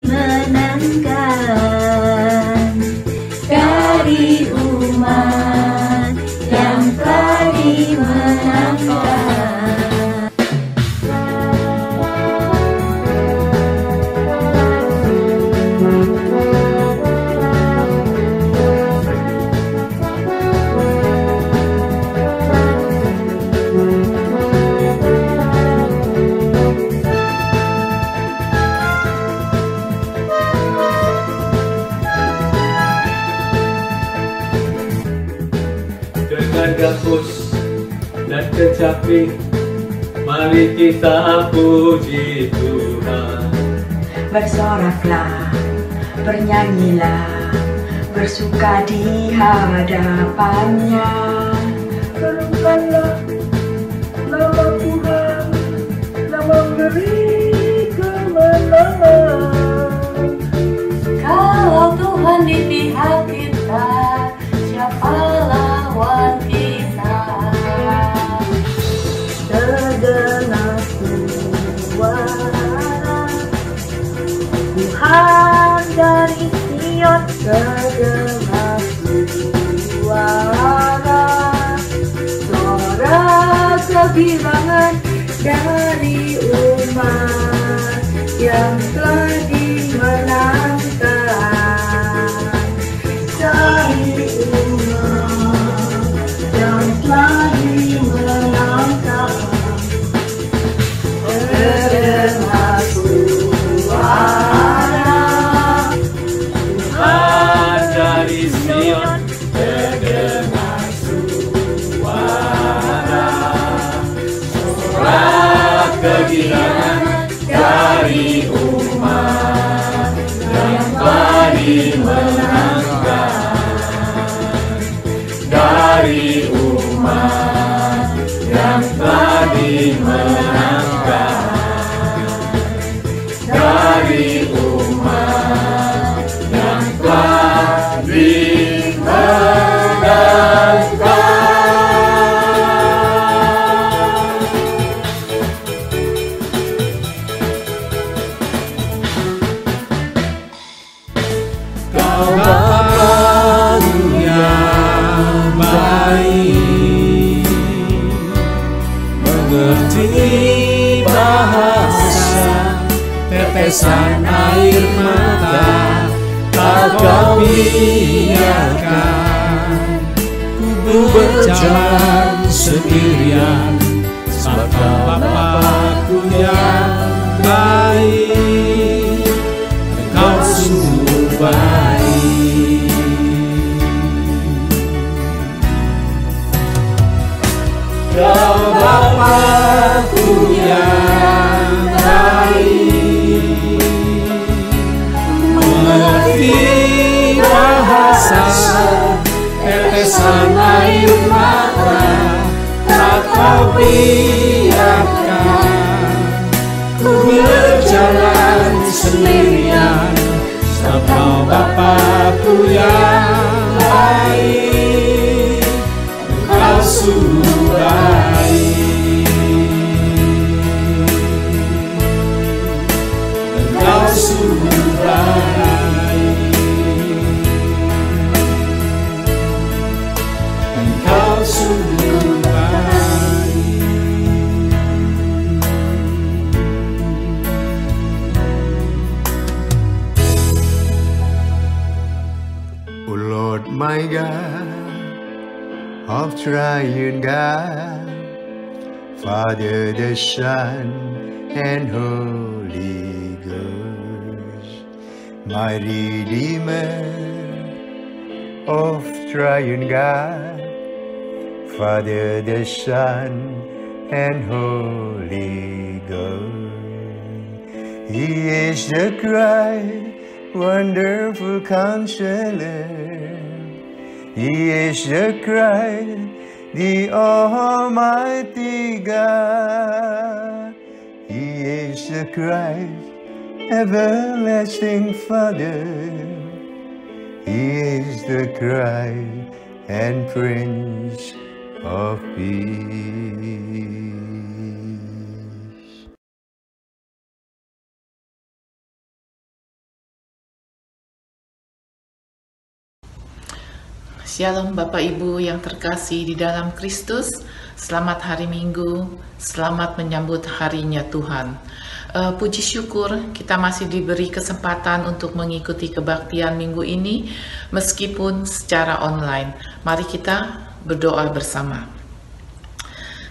menangkan dari umat yang telah dimenangkan. Dengan gambus dan kecapi, mari kita puji Tuhan. Bersoraklah, bernyanyilah, bersuka di hadapannya. Serukanlah nama Tuhan, nama beri kemenangan. Kalau Tuhan di pihak kita, siapa lawan kita? Terdengar suara Tuhan dari Sion, terdengar suara kebirangan dari umat yang telah dimenangkan. Dari umat yang telah dimenangkan. Terdengar suara Tuhan dari Sion, terdengar suara kegirangan dari umat yang telah dimenangkan. Dari umat yang telah dimenangkan. Dari umat yang telah dimenangkan. Kau Bapa yang baik, mengerti bahasa tetesan air mata, tak kau biarkan ku berjalan sendirian, sebab kau Bapa-Ku yang baik, Engkau sungguh baik. Kau Bapa-Ku yang baik, mengerti bahasa tetesan air mata, tak kau biarkan ku berjalan sendirian, sebab kau Bapa-Ku yang baik, Engkau sungguh baik. Engkau sungguh baik. Engkau sungguh baik. O Lord my God, of triune God, Father, the Son, and Holy Ghost, my Redeemer, of triune God, Father, the Son, and Holy Ghost. He is the Christ, wonderful Counselor. He is the Christ, the Almighty God. He is the Christ, everlasting Father. He is the Christ and Prince of Peace. Shalom Bapak Ibu yang terkasih di dalam Kristus. Selamat hari Minggu, selamat menyambut harinya Tuhan. Puji syukur kita masih diberi kesempatan untuk mengikuti kebaktian minggu ini meskipun secara online. Mari kita berdoa bersama.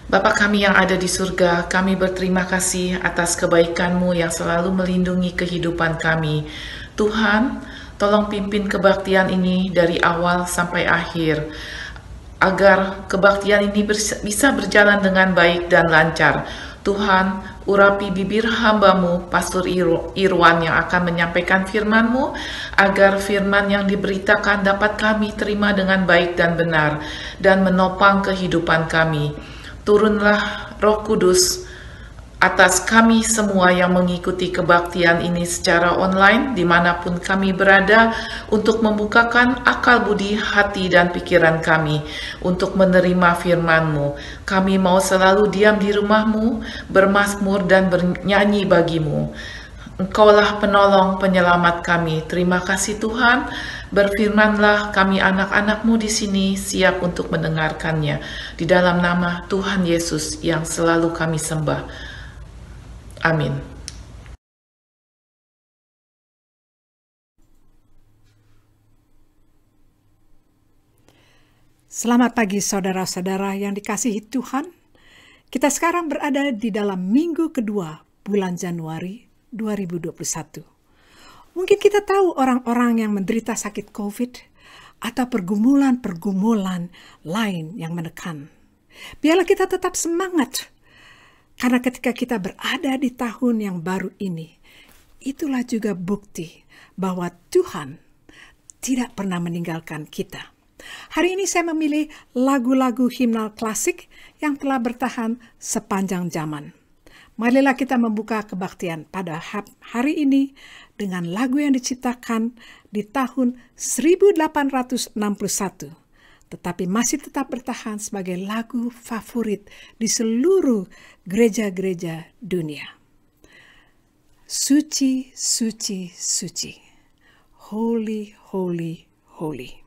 Bapa kami yang ada di surga, kami berterima kasih atas kebaikan-Mu yang selalu melindungi kehidupan kami. Tuhan, tolong pimpin kebaktian ini dari awal sampai akhir, agar kebaktian ini bisa berjalan dengan baik dan lancar. Tuhan, urapi bibir hamba-Mu, Pastor Irwan yang akan menyampaikan firman-Mu, agar firman yang diberitakan dapat kami terima dengan baik dan benar, dan menopang kehidupan kami. Turunlah Roh Kudus atas kami semua yang mengikuti kebaktian ini secara online, dimanapun kami berada, untuk membukakan akal budi, hati, dan pikiran kami, untuk menerima firman-Mu. Kami mau selalu diam di rumah-Mu, bermazmur dan bernyanyi bagi-Mu. Engkaulah penolong penyelamat kami. Terima kasih Tuhan. Berfirmanlah, kami anak-anak-Mu di sini siap untuk mendengarkannya. Di dalam nama Tuhan Yesus yang selalu kami sembah. Amin. Selamat pagi saudara-saudara yang dikasihi Tuhan. Kita sekarang berada di dalam minggu kedua bulan Januari 2021. Mungkin kita tahu orang-orang yang menderita sakit COVID atau pergumulan-pergumulan lain yang menekan. Biarlah kita tetap semangat, karena ketika kita berada di tahun yang baru ini, itulah juga bukti bahwa Tuhan tidak pernah meninggalkan kita. Hari ini saya memilih lagu-lagu himnal klasik yang telah bertahan sepanjang zaman. Marilah kita membuka kebaktian pada hari ini dengan lagu yang diciptakan di tahun 1861, tetapi masih tetap bertahan sebagai lagu favorit di seluruh gereja-gereja dunia. Suci, suci, suci. Holy, holy, holy.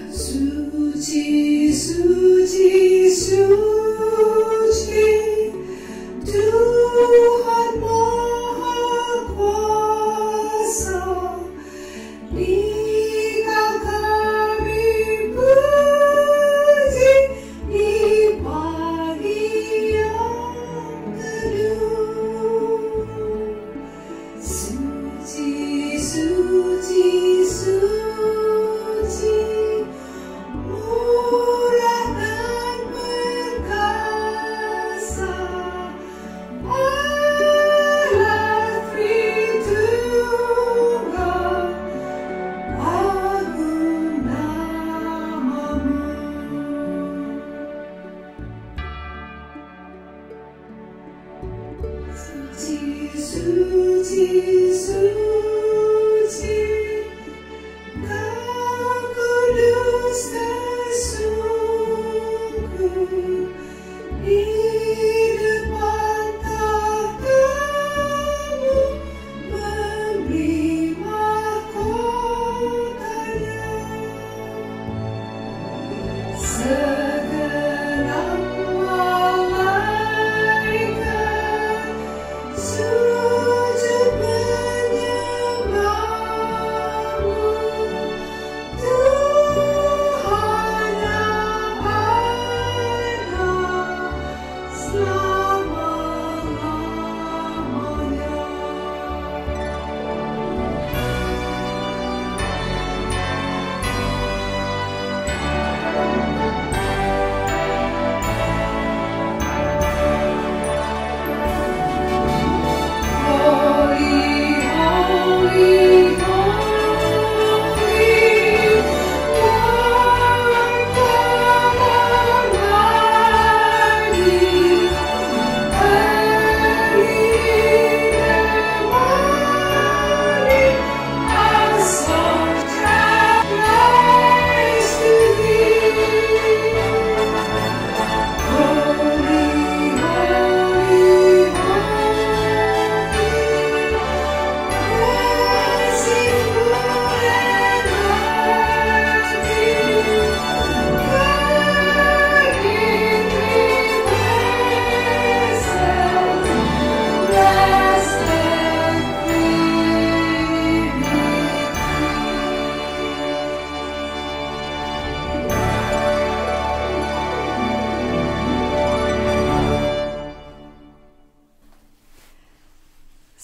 Suci, suci, suci, Tuhan Maha Kuasa, Dikau kami puji di pagi yang teduh. Suci, suci, suci, murah dan perkasa, Allah Tritunggal, agung nama-Mu. Suci, suci, suci, Kau kudus tersungkur di depan tahta-Mu, memberi mahkotanya. Segenap malaikat sujud menyembah-Mu, Tuhan yang ada selama-lamanya.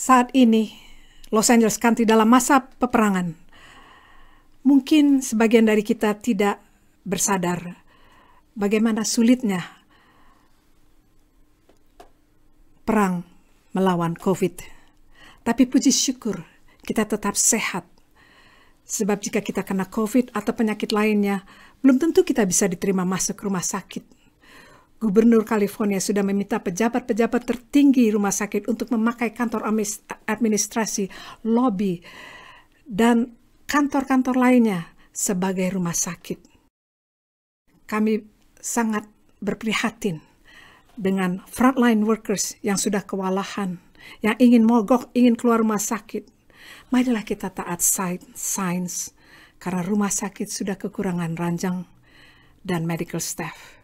saat ini Los Angeles County dalam masa peperangan. Mungkin sebagian dari kita tidak bersadar bagaimana sulitnya perang melawan COVID. Tapi puji syukur kita tetap sehat. Sebab jika kita kena COVID atau penyakit lainnya, belum tentu kita bisa diterima masuk rumah sakit. Gubernur California sudah meminta pejabat-pejabat tertinggi rumah sakit untuk memakai kantor administrasi, lobi, dan kantor-kantor lainnya sebagai rumah sakit. Kami sangat berprihatin dengan frontline workers yang sudah kewalahan, yang ingin mogok, ingin keluar rumah sakit. Marilah kita taat sains, karena rumah sakit sudah kekurangan ranjang dan medical staff.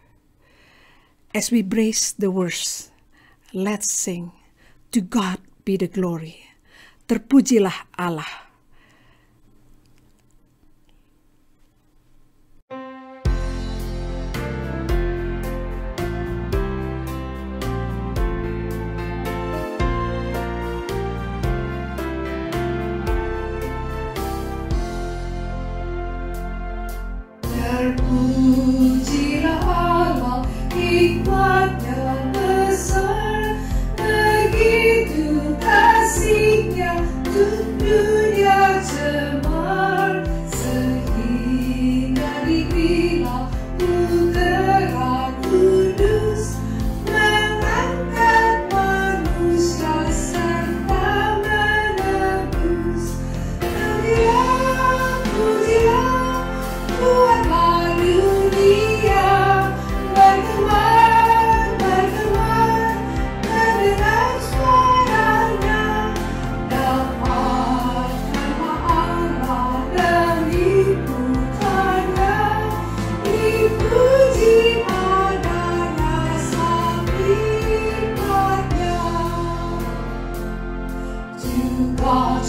As we brace the worst, let's sing, to God be the glory. Terpujilah Allah. Terpujilah Allah, hikmat-Nya besar, begitu kasih-Nya untuk dunia cemar, sehingga dibilang putra kudus, mengangkat manusia serta menebus. Pujilah, buatlah dunia bergema, mendengar suaranya, dapatkanlah Allah demi putranya, dipuji pada rasa hikmatnya. To God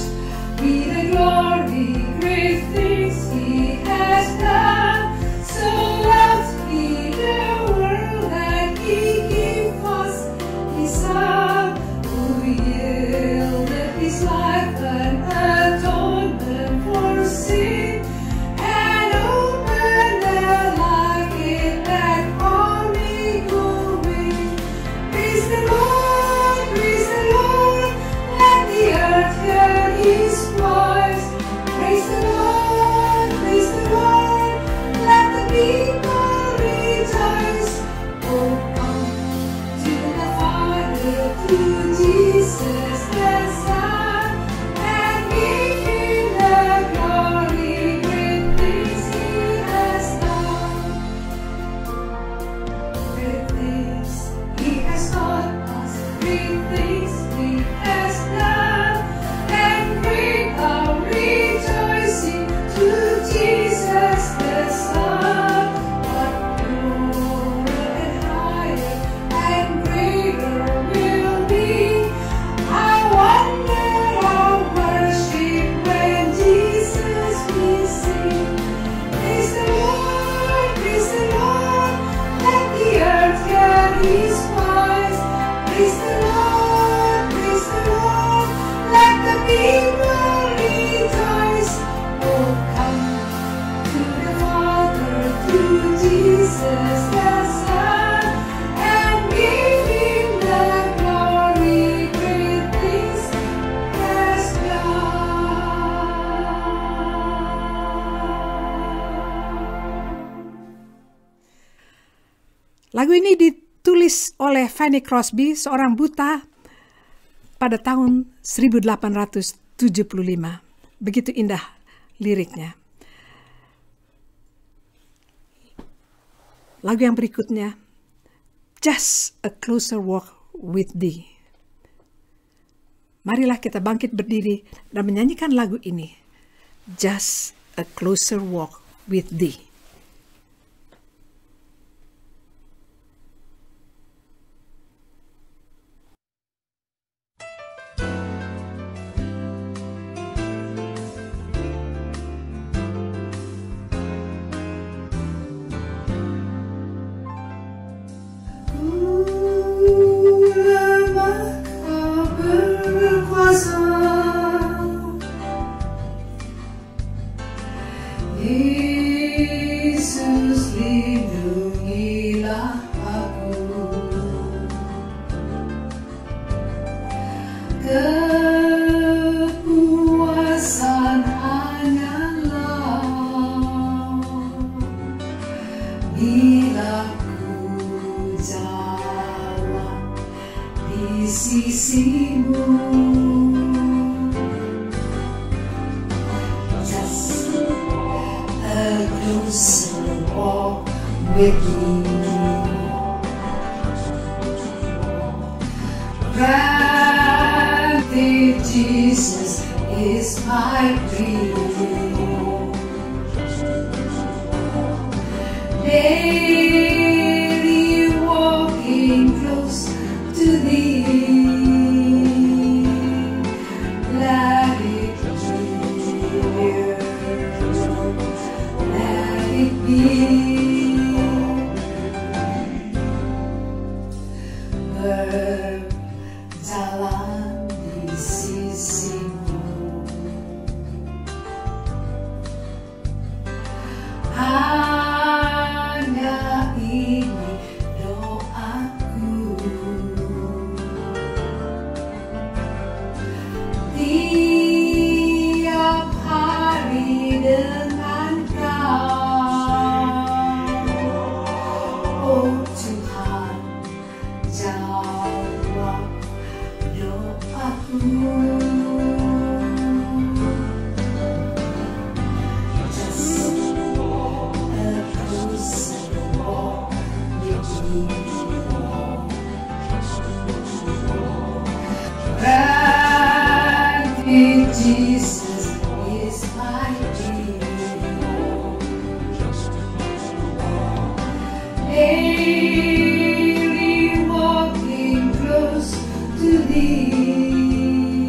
be the glory, great things He has done. So loved He the world that He gave us His Son, who yielded His life an atonement for sin, and opened the light that only going. Praise the Lord, let the earth hear His voice. Praise the Lord, let the people rejoice. Oh, come to the Father, to Jesus the Son, and give Him the glory, great things He has done. Great things He has taught us, great things He has done, and bring our rejoicing to Jesus the Son. What purer and higher and greater will be our wonder, our worship when Jesus we sing. Praise the Lord, let the earth hear His voice. Praise the Lord, let the people rejoice. Oh, come to the Father, to Jesus the Son, and give Him the glory, great things He has done. Lagu ini ditulis oleh Fanny Crosby, seorang buta, pada tahun 1875. Begitu indah liriknya. Lagu yang berikutnya, Just a Closer Walk with Thee. Marilah kita bangkit berdiri dan menyanyikan lagu ini. Just a Closer Walk with Thee. Lemah kau berkuasa bila ku jalan di sisimu. Just a closer walk with you. Granted, Jesus is my dream. Daily walking close to thee. Let it be, let it be. Berjalan di sisimu, hanya ini doaku. Tiap hari dengan Kau, oh Tuhan, jawab doaku. Just a closer walk with you. Granted, Jesus is my dream. Daily walking close to thee.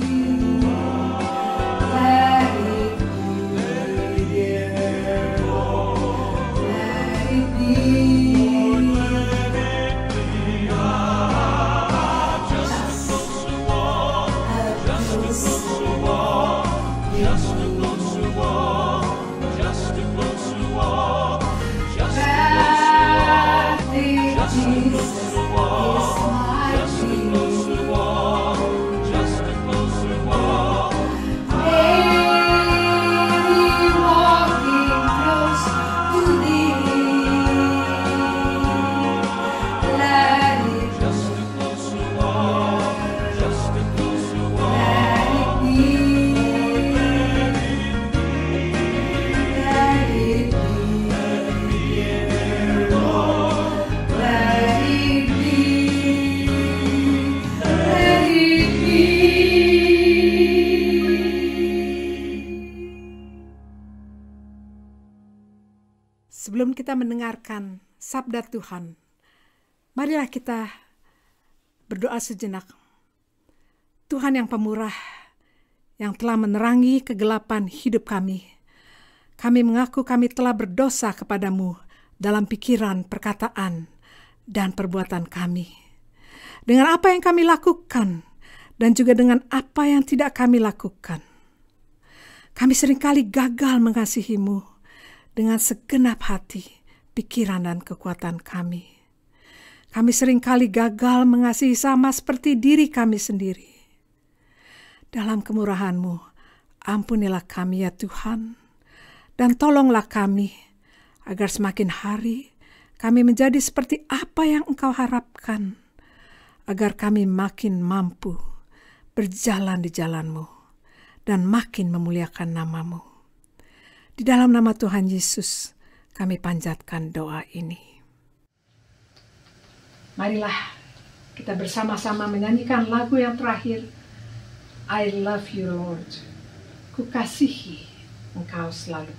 Let it be, dear. Let it be. Just a closer walk with you. Jesus is my dream. Daily walking close to thee. Let it be, let it be, let it be. Sebelum kita mendengarkan sabda Tuhan, marilah kita berdoa sejenak. Tuhan yang pemurah, yang telah menerangi kegelapan hidup kami, kami mengaku kami telah berdosa kepadamu dalam pikiran, perkataan, dan perbuatan kami. Dengan apa yang kami lakukan, dan juga dengan apa yang tidak kami lakukan. Kami seringkali gagal mengasihimu dengan segenap hati, pikiran, dan kekuatan kami. Kami seringkali gagal mengasihi sama seperti diri kami sendiri. Dalam kemurahan-Mu, ampunilah kami ya Tuhan, dan tolonglah kami, agar semakin hari kami menjadi seperti apa yang Engkau harapkan, agar kami makin mampu berjalan di jalan-Mu, dan makin memuliakan nama-Mu. Di dalam nama Tuhan Yesus, kami panjatkan doa ini. Marilah kita bersama-sama menyanyikan lagu yang terakhir, I love you Lord, ku kasihi Engkau selalu.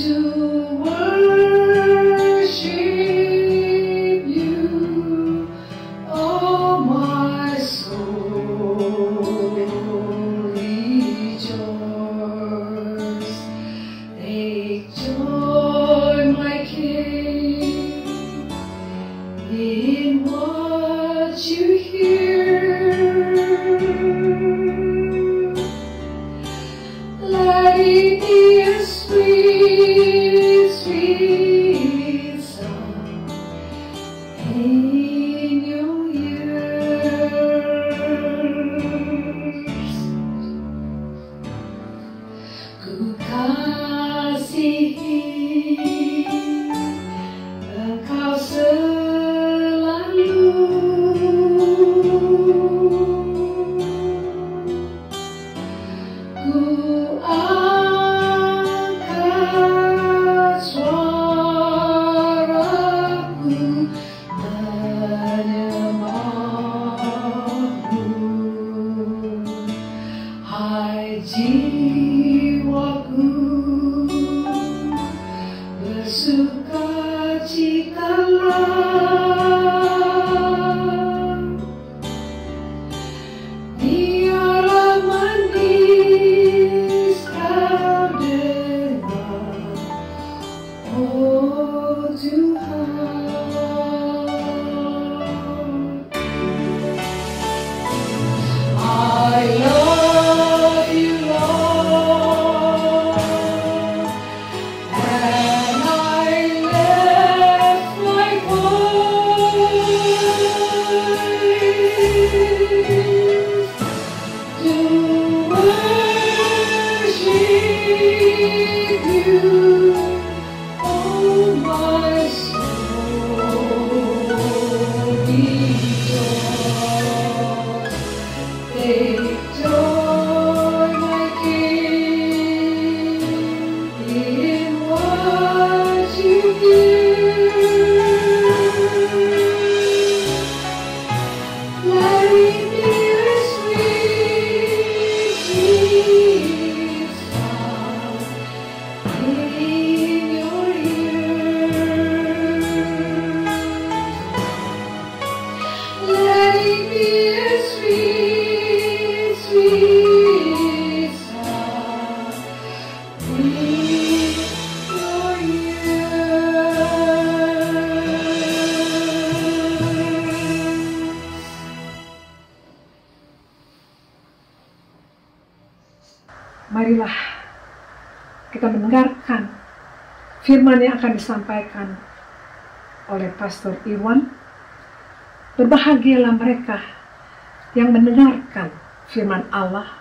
To worship Marilah kita mendengarkan firman yang akan disampaikan oleh Pastor Irwan. Berbahagialah mereka yang mendengarkan firman Allah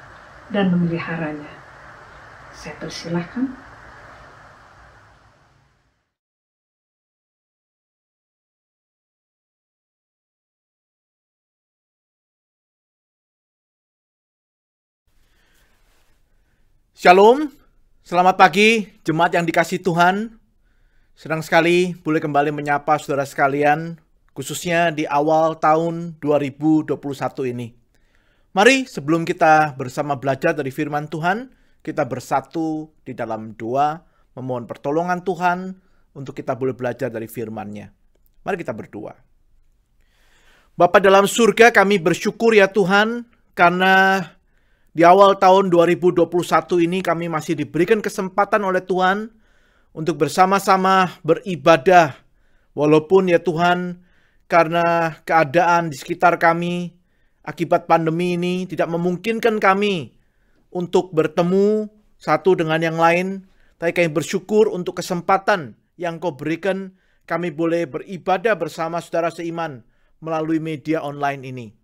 dan memeliharanya. Saya persilahkan. Shalom, selamat pagi jemaat yang dikasihi Tuhan. Senang sekali boleh kembali menyapa saudara sekalian, khususnya di awal tahun 2021 ini. Mari sebelum kita bersama belajar dari firman Tuhan, kita bersatu di dalam doa, memohon pertolongan Tuhan untuk kita boleh belajar dari firman-Nya. Mari kita berdoa. Bapa dalam surga, kami bersyukur ya Tuhan, karena di awal tahun 2021 ini kami masih diberikan kesempatan oleh Tuhan untuk bersama-sama beribadah. Walaupun ya Tuhan, karena keadaan di sekitar kami akibat pandemi ini tidak memungkinkan kami untuk bertemu satu dengan yang lain. Tapi kami bersyukur untuk kesempatan yang Kau berikan kami boleh beribadah bersama saudara seiman melalui media online ini.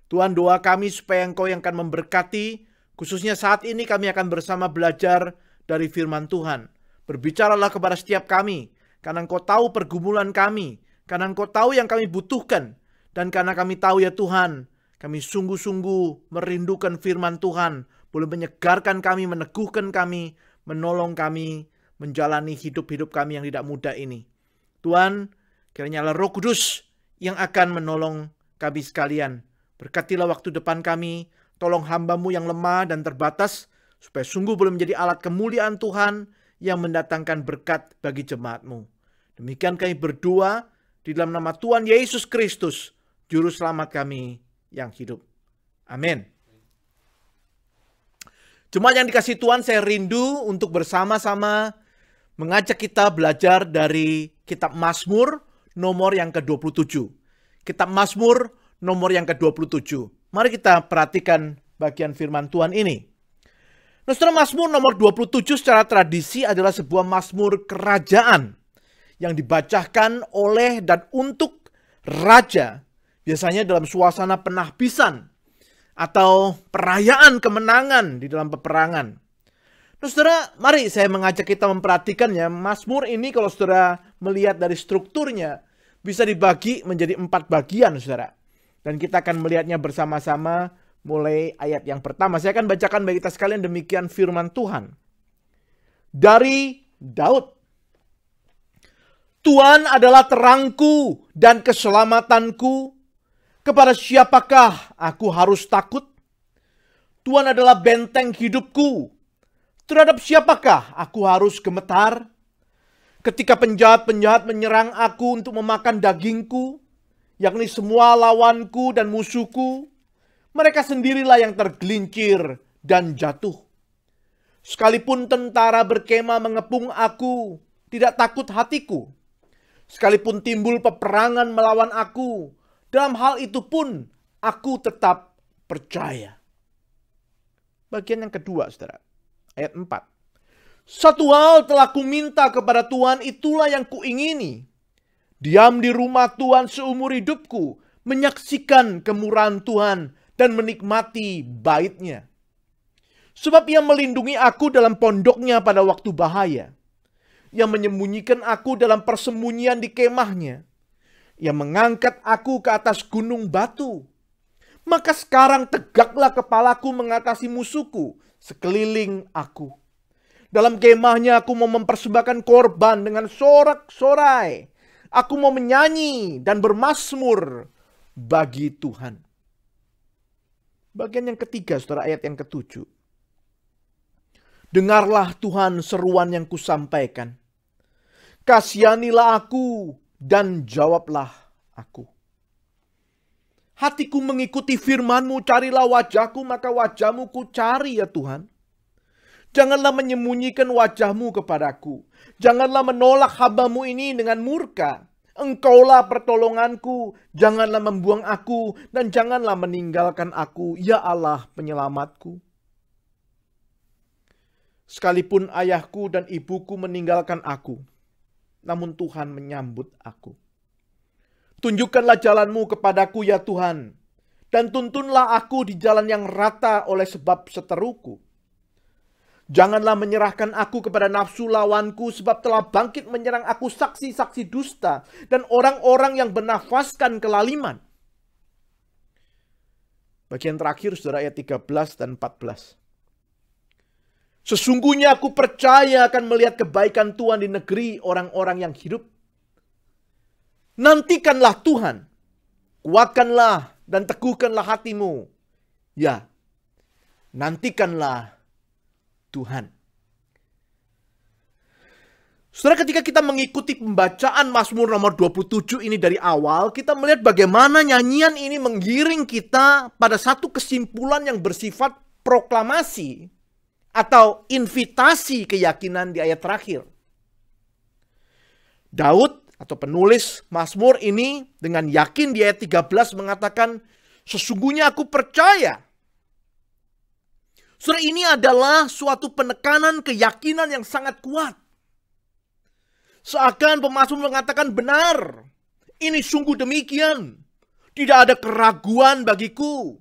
Tuhan, doa kami supaya Engkau yang akan memberkati, khususnya saat ini kami akan bersama belajar dari firman Tuhan. Berbicaralah kepada setiap kami, karena Engkau tahu pergumulan kami, karena Engkau tahu yang kami butuhkan, dan karena kami tahu ya Tuhan, kami sungguh-sungguh merindukan firman Tuhan, boleh menyegarkan kami, meneguhkan kami, menolong kami, menjalani hidup-hidup kami yang tidak mudah ini. Tuhan, kiranya Roh Kudus yang akan menolong kami sekalian. Berkatilah waktu depan kami, tolong hamba-Mu yang lemah dan terbatas, supaya sungguh boleh menjadi alat kemuliaan Tuhan yang mendatangkan berkat bagi jemaat-Mu. Demikian kami berdoa di dalam nama Tuhan Yesus Kristus, Juru Selamat kami yang hidup. Amin. Jemaat yang dikasihi Tuhan, saya rindu untuk bersama-sama mengajak kita belajar dari kitab Mazmur nomor yang ke-27. Kitab Mazmur nomor yang ke-27. Mari kita perhatikan bagian firman Tuhan ini. Nah, saudara, Mazmur nomor 27 secara tradisi adalah sebuah mazmur kerajaan yang dibacakan oleh dan untuk raja, biasanya dalam suasana penahbisan atau perayaan kemenangan di dalam peperangan. Nah, saudara, mari saya mengajak kita memperhatikannya. Mazmur ini kalau saudara melihat dari strukturnya bisa dibagi menjadi 4 bagian, saudara. Dan kita akan melihatnya bersama-sama mulai ayat yang pertama. Saya akan bacakan bagi kita sekalian demikian firman Tuhan. Dari Daud. Tuhan adalah terangku dan keselamatanku. Kepada siapakah aku harus takut? Tuhan adalah benteng hidupku. Terhadap siapakah aku harus gemetar? Ketika penjahat-penjahat menyerang aku untuk memakan dagingku, yakni semua lawanku dan musuhku, mereka sendirilah yang tergelincir dan jatuh. Sekalipun tentara berkemah mengepung aku, tidak takut hatiku. Sekalipun timbul peperangan melawan aku, dalam hal itu pun aku tetap percaya. Bagian yang kedua, saudara. Ayat 4. Satu hal telah kuminta kepada Tuhan, itulah yang kuingini. Diam di rumah Tuhan seumur hidupku, menyaksikan kemurahan Tuhan dan menikmati bait-Nya. Sebab Ia melindungi aku dalam pondoknya pada waktu bahaya. Ia menyembunyikan aku dalam persembunyian di kemahnya. Ia mengangkat aku ke atas gunung batu. Maka sekarang tegaklah kepalaku mengatasi musuhku sekeliling aku. Dalam kemahnya aku mau mempersembahkan korban dengan sorak-sorai. Aku mau menyanyi dan bermazmur bagi Tuhan. Bagian yang ketiga, saudara, ayat yang ke-7. Dengarlah Tuhan seruan yang kusampaikan. Kasihanilah aku dan jawablah aku. Hatiku mengikuti firman-Mu, carilah wajah-Ku, maka wajah-Mu ku cari ya Tuhan. Janganlah menyembunyikan wajah-Mu kepadaku. Janganlah menolak hamba-Mu ini dengan murka. Engkaulah pertolonganku. Janganlah membuang aku dan janganlah meninggalkan aku, ya Allah penyelamatku. Sekalipun ayahku dan ibuku meninggalkan aku, namun Tuhan menyambut aku. Tunjukkanlah jalan-Mu kepadaku ya Tuhan, dan tuntunlah aku di jalan yang rata oleh sebab seteruku. Janganlah menyerahkan aku kepada nafsu lawanku, sebab telah bangkit menyerang aku saksi-saksi dusta dan orang-orang yang bernafaskan kelaliman. Bagian terakhir, saudara, ayat 13 dan 14. Sesungguhnya aku percaya akan melihat kebaikan Tuhan di negeri orang-orang yang hidup. Nantikanlah Tuhan, kuatkanlah dan teguhkanlah hatimu. Ya, nantikanlah Tuhan. Saudara, ketika kita mengikuti pembacaan Mazmur nomor 27 ini dari awal, kita melihat bagaimana nyanyian ini menggiring kita pada satu kesimpulan yang bersifat proklamasi atau invitasi keyakinan di ayat terakhir. Daud atau penulis Mazmur ini dengan yakin di ayat 13 mengatakan, sesungguhnya aku percaya. Saudara, ini adalah suatu penekanan keyakinan yang sangat kuat. Seakan pemazmur mengatakan, benar, ini sungguh demikian. Tidak ada keraguan bagiku.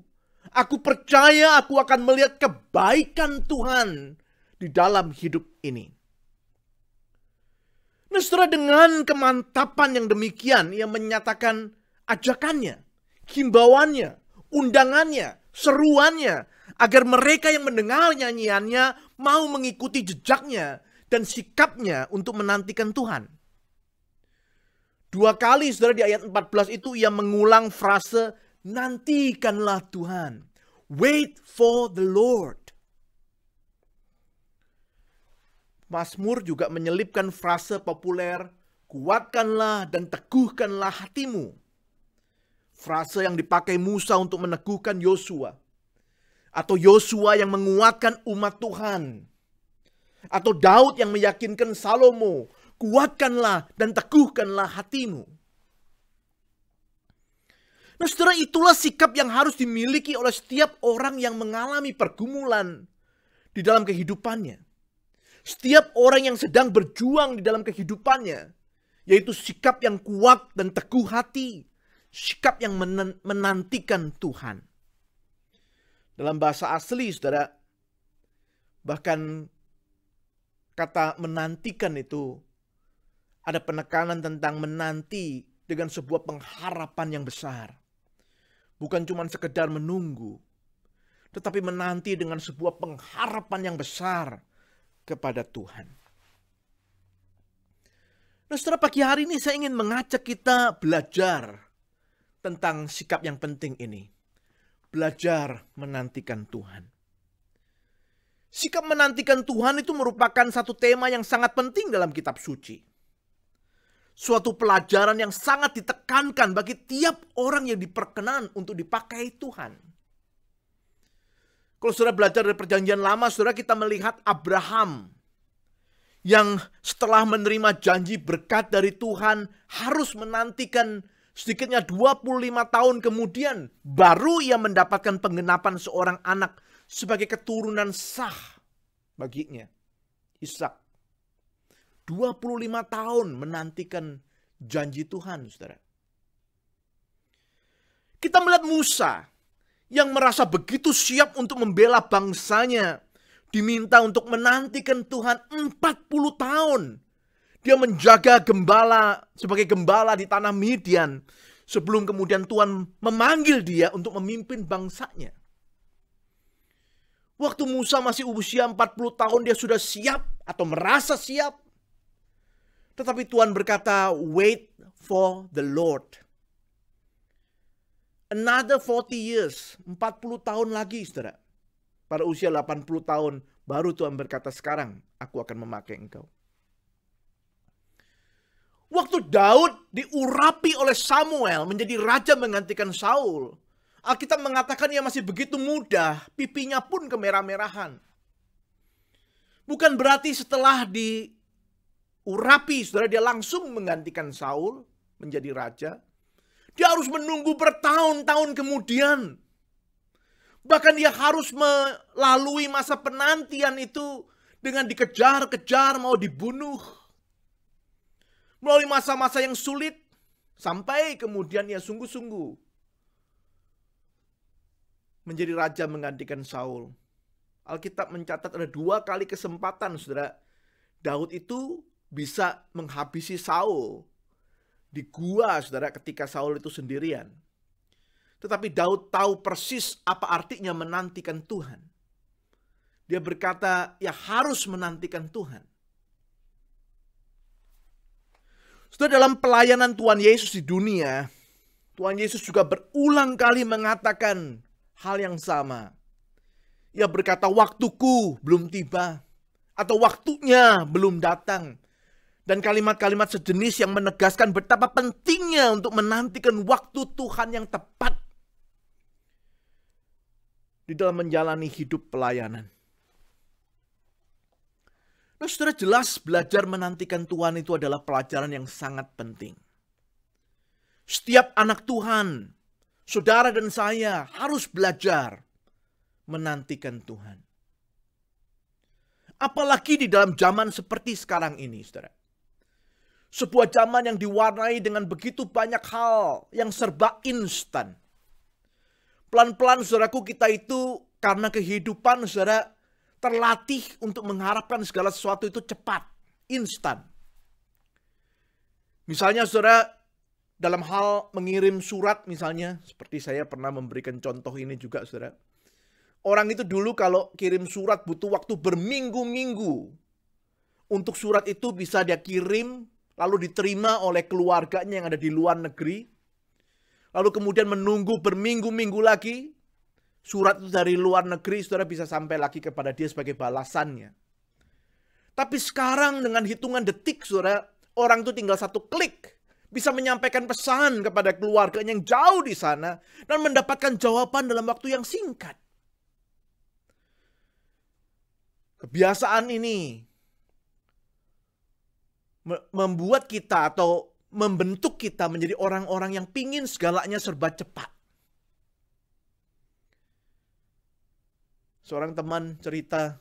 Aku percaya aku akan melihat kebaikan Tuhan di dalam hidup ini. Nah, saudara, dengan kemantapan yang demikian, ia menyatakan ajakannya, himbauannya, undangannya, seruannya, agar mereka yang mendengar nyanyiannya mau mengikuti jejaknya dan sikapnya untuk menantikan Tuhan. 2 kali, saudara, di ayat 14 itu ia mengulang frase, nantikanlah Tuhan. Wait for the Lord. Mazmur juga menyelipkan frase populer, kuatkanlah dan teguhkanlah hatimu. Frase yang dipakai Musa untuk meneguhkan Yosua. Atau Yosua yang menguatkan umat Tuhan. Atau Daud yang meyakinkan Salomo, kuatkanlah dan teguhkanlah hatimu. Nah, saudara, itulah sikap yang harus dimiliki oleh setiap orang yang mengalami pergumulan di dalam kehidupannya. Setiap orang yang sedang berjuang di dalam kehidupannya, yaitu sikap yang kuat dan teguh hati, sikap yang menantikan Tuhan. Dalam bahasa asli, saudara, bahkan kata menantikan itu ada penekanan tentang menanti dengan sebuah pengharapan yang besar. Bukan cuma sekedar menunggu, tetapi menanti dengan sebuah pengharapan yang besar kepada Tuhan. Nah, setelah pagi hari ini saya ingin mengajak kita belajar tentang sikap yang penting ini. Belajar menantikan Tuhan. Sikap menantikan Tuhan itu merupakan satu tema yang sangat penting dalam kitab suci. suatu pelajaran yang sangat ditekankan bagi tiap orang yang diperkenan untuk dipakai Tuhan. Kalau saudara belajar dari perjanjian lama, saudara, kita melihat Abraham yang setelah menerima janji berkat dari Tuhan harus menantikan sedikitnya 25 tahun kemudian baru ia mendapatkan penggenapan seorang anak sebagai keturunan sah baginya, Ishak. 25 tahun menantikan janji Tuhan, saudara. Kita melihat Musa yang merasa begitu siap untuk membela bangsanya. Diminta untuk menantikan Tuhan 40 tahun. Dia menjaga gembala sebagai gembala di tanah Midian. Sebelum kemudian Tuhan memanggil dia untuk memimpin bangsanya. Waktu Musa masih usia 40 tahun dia sudah siap atau merasa siap. Tetapi Tuhan berkata, wait for the Lord. Another 40 years, 40 tahun lagi, saudara. Pada usia 80 tahun, baru Tuhan berkata, sekarang aku akan memakai engkau. Waktu Daud diurapi oleh Samuel menjadi raja menggantikan Saul, Alkitab mengatakan ia masih begitu muda, pipinya pun kemerah-merahan. Bukan berarti setelah diurapi, saudara, dia langsung menggantikan Saul menjadi raja. Dia harus menunggu bertahun-tahun kemudian. Bahkan dia harus melalui masa penantian itu dengan dikejar-kejar, mau dibunuh. Melalui masa-masa yang sulit, sampai kemudian ia sungguh-sungguh menjadi raja menggantikan Saul. Alkitab mencatat ada 2 kali kesempatan, saudara, Daud itu bisa menghabisi Saul di gua, saudara, ketika Saul itu sendirian. Tetapi Daud tahu persis apa artinya menantikan Tuhan. Dia berkata, ya harus menantikan Tuhan. Saudara, dalam pelayanan Tuhan Yesus di dunia, Tuhan Yesus juga berulang kali mengatakan hal yang sama. Ia berkata, waktuku belum tiba, atau waktunya belum datang. Dan kalimat-kalimat sejenis yang menegaskan betapa pentingnya untuk menantikan waktu Tuhan yang tepat di dalam menjalani hidup pelayanan. Nah, saudara, jelas belajar menantikan Tuhan itu adalah pelajaran yang sangat penting. Setiap anak Tuhan, saudara dan saya harus belajar menantikan Tuhan. Apalagi di dalam zaman seperti sekarang ini, saudara. Sebuah zaman yang diwarnai dengan begitu banyak hal yang serba instan. Pelan-pelan, saudaraku, kita itu karena kehidupan, saudara, terlatih untuk mengharapkan segala sesuatu itu cepat, instan. Misalnya, saudara, dalam hal mengirim surat misalnya, seperti saya pernah memberikan contoh ini juga, saudara. Orang itu dulu kalau kirim surat butuh waktu berminggu-minggu. Untuk surat itu bisa dia kirim, lalu diterima oleh keluarganya yang ada di luar negeri. Lalu kemudian menunggu berminggu-minggu lagi. Surat itu dari luar negeri, saudara, bisa sampai lagi kepada dia sebagai balasannya. Tapi sekarang dengan hitungan detik, saudara, orang itu tinggal 1 klik. Bisa menyampaikan pesan kepada keluarganya yang jauh di sana. Dan mendapatkan jawaban dalam waktu yang singkat. Kebiasaan ini membuat kita atau membentuk kita menjadi orang-orang yang pingin segalanya serba cepat. Seorang teman cerita,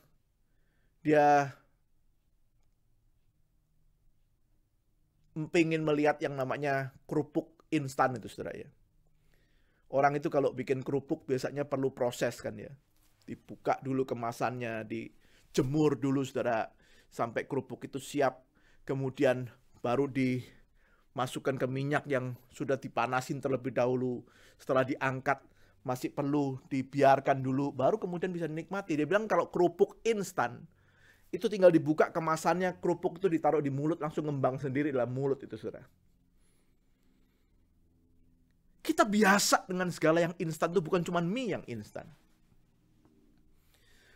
dia pingin melihat yang namanya kerupuk instan itu, saudara, ya. Orang itu kalau bikin kerupuk biasanya perlu proses kan ya. Dibuka dulu kemasannya, dijemur dulu, saudara, sampai kerupuk itu siap. Kemudian baru dimasukkan ke minyak yang sudah dipanasin terlebih dahulu. Setelah diangkat, masih perlu dibiarkan dulu, baru kemudian bisa dinikmati. Dia bilang kalau kerupuk instan, itu tinggal dibuka kemasannya, kerupuk itu ditaruh di mulut, langsung ngembang sendiri dalam mulut itu, saudara. Kita biasa dengan segala yang instan itu, bukan cuma mie yang instan.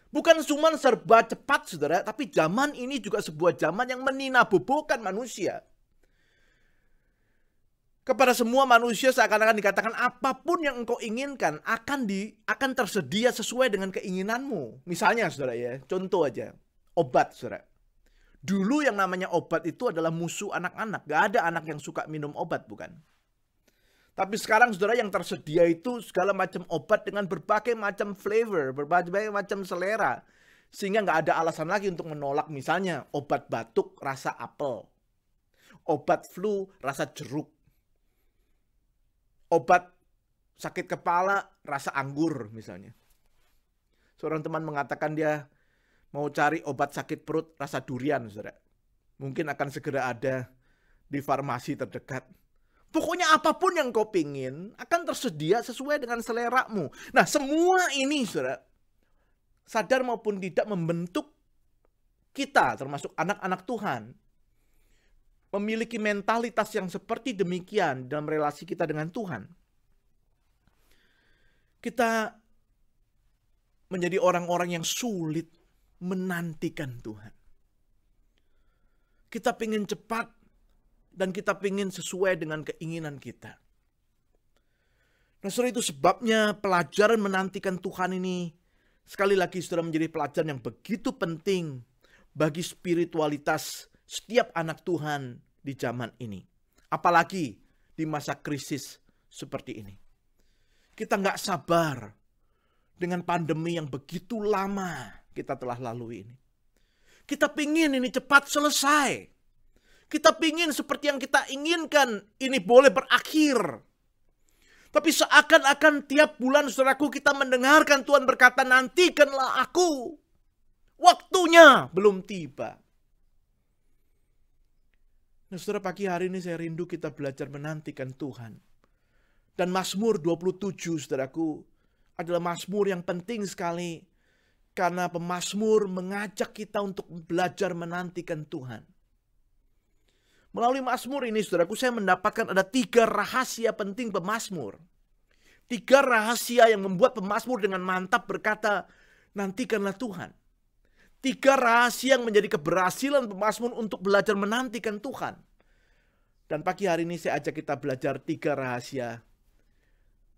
Bukan cuma serba cepat, saudara, tapi zaman ini juga sebuah zaman yang meninabobokan manusia. Kepada semua manusia seakan-akan dikatakan apapun yang engkau inginkan akan tersedia sesuai dengan keinginanmu. Misalnya saudara ya, contoh aja, obat saudara. Dulu yang namanya obat itu adalah musuh anak-anak. Gak ada anak yang suka minum obat, bukan? Tapi sekarang saudara yang tersedia itu segala macam obat dengan berbagai macam flavor, berbagai macam selera. Sehingga gak ada alasan lagi untuk menolak misalnya obat batuk rasa apel. Obat flu rasa jeruk. Obat sakit kepala rasa anggur misalnya. Seorang teman mengatakan dia mau cari obat sakit perut rasa durian, saudara. Mungkin akan segera ada di farmasi terdekat. Pokoknya apapun yang kau pingin akan tersedia sesuai dengan seleramu. Nah semua ini saudara, sadar maupun tidak membentuk kita termasuk anak-anak Tuhan. Memiliki mentalitas yang seperti demikian dalam relasi kita dengan Tuhan. Kita menjadi orang-orang yang sulit menantikan Tuhan. Kita ingin cepat dan kita ingin sesuai dengan keinginan kita. Nah, saudara, itu sebabnya pelajaran menantikan Tuhan ini sekali lagi sudah menjadi pelajaran yang begitu penting bagi spiritualitas setiap anak Tuhan di zaman ini. Apalagi di masa krisis seperti ini. Kita nggak sabar dengan pandemi yang begitu lama kita telah lalui ini. Kita pingin ini cepat selesai. Kita pingin seperti yang kita inginkan ini boleh berakhir. Tapi seakan-akan tiap bulan saudaraku kita mendengarkan Tuhan berkata, nantikanlah aku. Waktunya belum tiba. Nah saudara, pagi hari ini saya rindu kita belajar menantikan Tuhan. Dan Mazmur 27 saudaraku adalah Mazmur yang penting sekali. Karena pemazmur mengajak kita untuk belajar menantikan Tuhan. Melalui Mazmur ini saudaraku saya mendapatkan ada 3 rahasia penting pemazmur. 3 rahasia yang membuat pemazmur dengan mantap berkata, nantikanlah Tuhan. 3 rahasia yang menjadi keberhasilan pemazmur untuk belajar menantikan Tuhan. Dan pagi hari ini saya ajak kita belajar 3 rahasia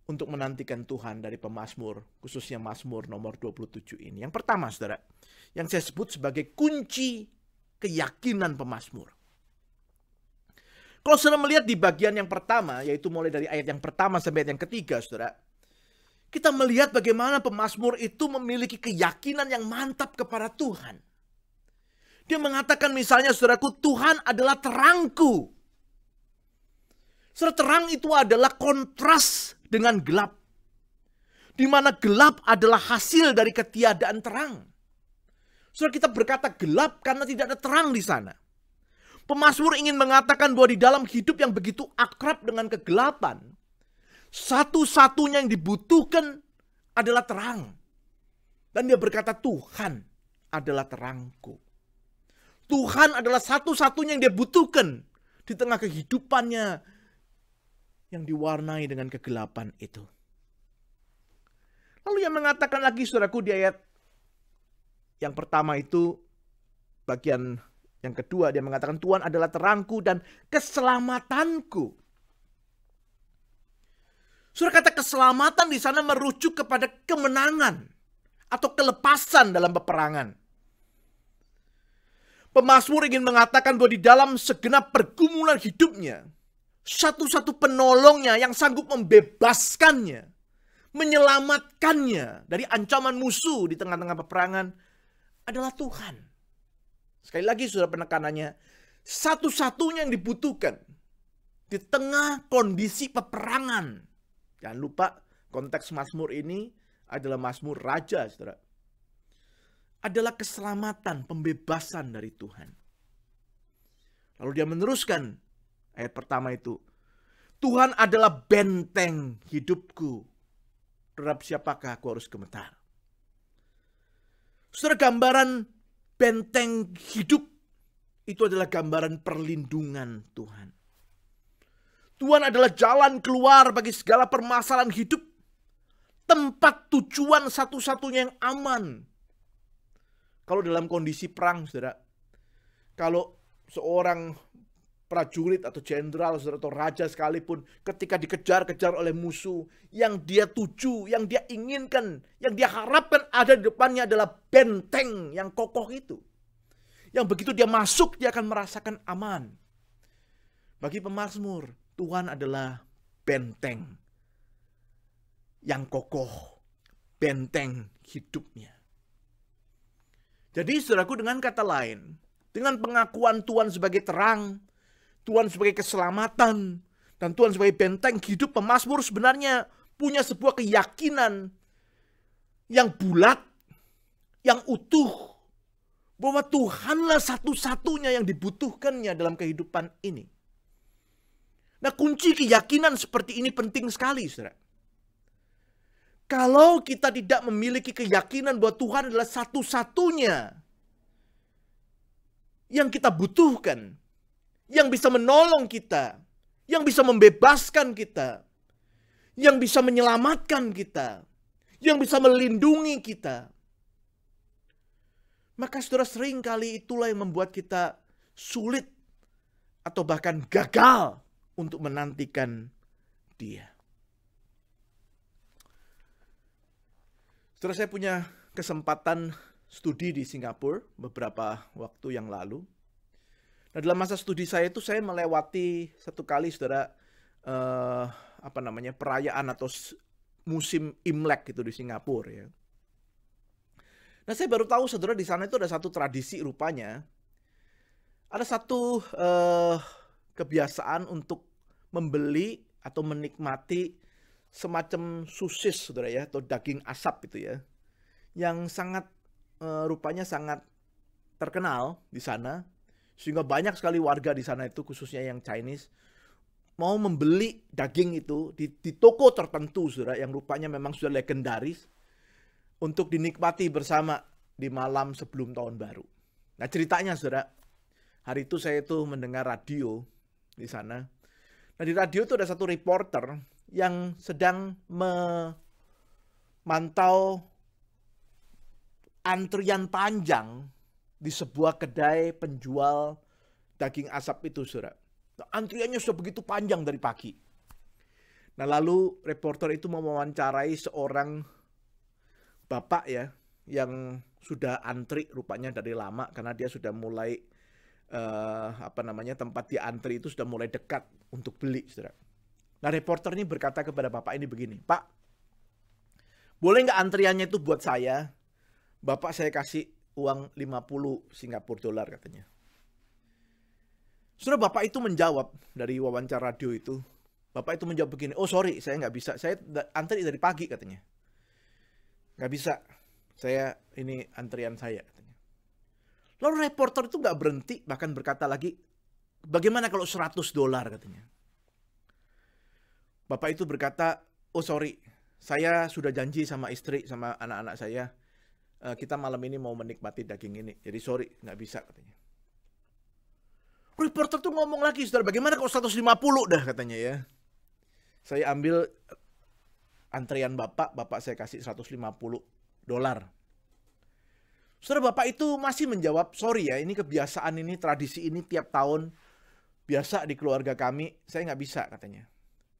untuk menantikan Tuhan dari pemazmur, khususnya Mazmur nomor 27 ini. Yang pertama saudara, yang saya sebut sebagai kunci keyakinan pemazmur. Kalau saudara melihat di bagian yang pertama, yaitu mulai dari ayat yang pertama sampai ayat yang ketiga saudara, kita melihat bagaimana pemazmur itu memiliki keyakinan yang mantap kepada Tuhan. Dia mengatakan misalnya saudaraku, Tuhan adalah terangku. Saudara, terang itu adalah kontras dengan gelap. Di mana gelap adalah hasil dari ketiadaan terang. Saudara, kita berkata gelap karena tidak ada terang di sana. Pemazmur ingin mengatakan bahwa di dalam hidup yang begitu akrab dengan kegelapan, satu-satunya yang dibutuhkan adalah terang. Dan dia berkata, Tuhan adalah terangku. Tuhan adalah satu-satunya yang dia butuhkan di tengah kehidupannya yang diwarnai dengan kegelapan itu. Lalu yang mengatakan lagi saudaraku di ayat yang pertama itu, bagian yang kedua dia mengatakan Tuhan adalah terangku dan keselamatanku. Saudara, kata keselamatan di sana merujuk kepada kemenangan atau kelepasan dalam peperangan. Pemazmur ingin mengatakan bahwa di dalam segenap pergumulan hidupnya, satu-satu penolongnya yang sanggup membebaskannya, menyelamatkannya dari ancaman musuh di tengah-tengah peperangan adalah Tuhan. Sekali lagi saudara, penekanannya, satu-satunya yang dibutuhkan di tengah kondisi peperangan. Jangan lupa konteks Mazmur ini adalah Mazmur Raja, saudara. Adalah keselamatan, pembebasan dari Tuhan. Lalu dia meneruskan ayat pertama itu. Tuhan adalah benteng hidupku. Terhadap siapakah aku harus gemetar? Saudara, gambaran benteng hidup itu adalah gambaran perlindungan Tuhan. Tuhan adalah jalan keluar bagi segala permasalahan hidup. Tempat tujuan satu-satunya yang aman. Kalau dalam kondisi perang, saudara, kalau seorang prajurit atau jenderal atau raja sekalipun ketika dikejar-kejar oleh musuh, yang dia tuju, yang dia inginkan, yang dia harapkan ada di depannya adalah benteng yang kokoh itu. Yang begitu dia masuk, dia akan merasakan aman. Bagi pemazmur, Tuhan adalah benteng yang kokoh, benteng hidupnya. Jadi saudaraku, dengan kata lain, dengan pengakuan Tuhan sebagai terang, Tuhan sebagai keselamatan, dan Tuhan sebagai benteng hidup, pemazmur sebenarnya punya sebuah keyakinan yang bulat, yang utuh, bahwa Tuhanlah satu-satunya yang dibutuhkannya dalam kehidupan ini. Nah, kunci keyakinan seperti ini penting sekali, saudara. Kalau kita tidak memiliki keyakinan bahwa Tuhan adalah satu-satunya yang kita butuhkan, yang bisa menolong kita, yang bisa membebaskan kita, yang bisa menyelamatkan kita, yang bisa melindungi kita, maka saudara, sering kali itulah yang membuat kita sulit atau bahkan gagal untuk menantikan Dia. Saudara, saya punya kesempatan studi di Singapura beberapa waktu yang lalu. Nah, dalam masa studi saya itu saya melewati satu kali, saudara, perayaan atau musim Imlek itu di Singapura ya. Nah, saya baru tahu, saudara, di sana itu ada satu tradisi rupanya. Ada satu kebiasaan untuk membeli atau menikmati semacam sosis, saudara ya, atau daging asap itu ya, yang sangat rupanya sangat terkenal di sana, sehingga banyak sekali warga di sana itu, khususnya yang Chinese, mau membeli daging itu di toko tertentu, saudara, yang rupanya memang sudah legendaris, untuk dinikmati bersama di malam sebelum tahun baru. Nah, ceritanya, saudara, hari itu saya itu mendengar radio di sana. Nah, di radio itu ada satu reporter yang sedang memantau antrian panjang di sebuah kedai penjual daging asap itu, saudara. Nah, antriannya sudah begitu panjang dari pagi. Nah, lalu reporter itu mewawancarai seorang bapak ya, yang sudah antri rupanya dari lama, karena dia sudah mulai tempat dia antri itu sudah mulai dekat untuk beli, saudara. Nah, reporter ini berkata kepada bapak ini begini, "Pak, boleh nggak antriannya itu buat saya? Bapak saya kasih uang 50 Singapura dolar," katanya. Saudara, bapak itu menjawab dari wawancara radio itu. Bapak itu menjawab begini, "Oh sorry, saya nggak bisa. Saya antri dari pagi," katanya. "Nggak bisa. Saya ini antrian saya," katanya. Lalu reporter itu nggak berhenti, bahkan berkata lagi, "Bagaimana kalau 100 dolar," katanya. Bapak itu berkata, "Oh sorry, saya sudah janji sama istri, sama anak-anak saya. Kita malam ini mau menikmati daging ini. Jadi sorry, nggak bisa," katanya. Reporter tuh ngomong lagi, saudara, "Bagaimana kalau 150 dah," katanya ya. "Saya ambil antrian bapak saya kasih 150 dolar. Saudara, bapak itu masih menjawab, "Sorry ya, ini kebiasaan ini, tradisi ini tiap tahun biasa di keluarga kami, saya nggak bisa," katanya.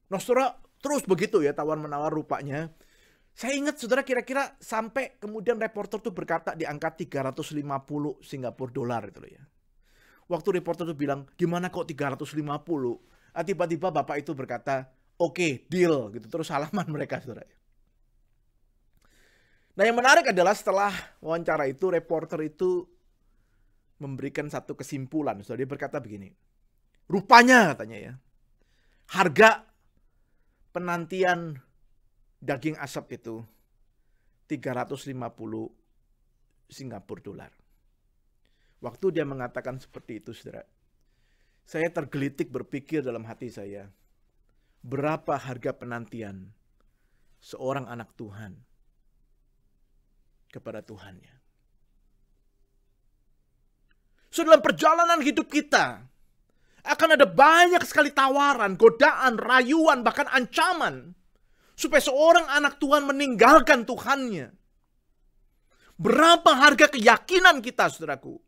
Nah, saudara, terus begitu ya, tawar-menawar rupanya. Saya ingat, saudara, kira-kira sampai kemudian reporter tuh berkata di angka 350 Singapura dolar itu loh ya. Waktu reporter tuh bilang, "Gimana kok 350? Nah, tiba-tiba bapak itu berkata, "Oke, deal," gitu. Terus salaman mereka, saudara. Nah, yang menarik adalah setelah wawancara itu, reporter itu memberikan satu kesimpulan. Saudara, dia berkata begini, "Rupanya," katanya ya, "harga penantian daging asap itu 350 Singapura dolar." Waktu dia mengatakan seperti itu, saudara, saya tergelitik berpikir dalam hati saya, berapa harga penantian seorang anak Tuhan kepada Tuhannya. So, dalam perjalanan hidup kita akan ada banyak sekali tawaran, godaan, rayuan, bahkan ancaman supaya seorang anak Tuhan meninggalkan Tuhannya. Berapa harga keyakinan kita, saudaraku?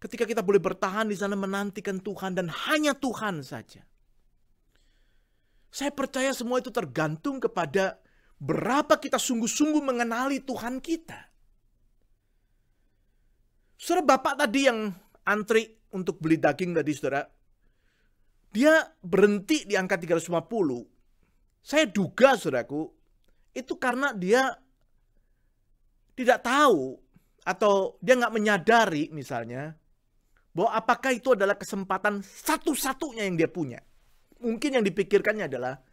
Ketika kita boleh bertahan di sana menantikan Tuhan dan hanya Tuhan saja. Saya percaya semua itu tergantung kepada berapa kita sungguh-sungguh mengenali Tuhan kita. Saudara, bapak tadi yang antri untuk beli daging tadi, saudara, dia berhenti di angka 350. Saya duga, saudaraku, itu karena dia tidak tahu atau dia nggak menyadari misalnya bahwa apakah itu adalah kesempatan satu-satunya yang dia punya. Mungkin yang dipikirkannya adalah,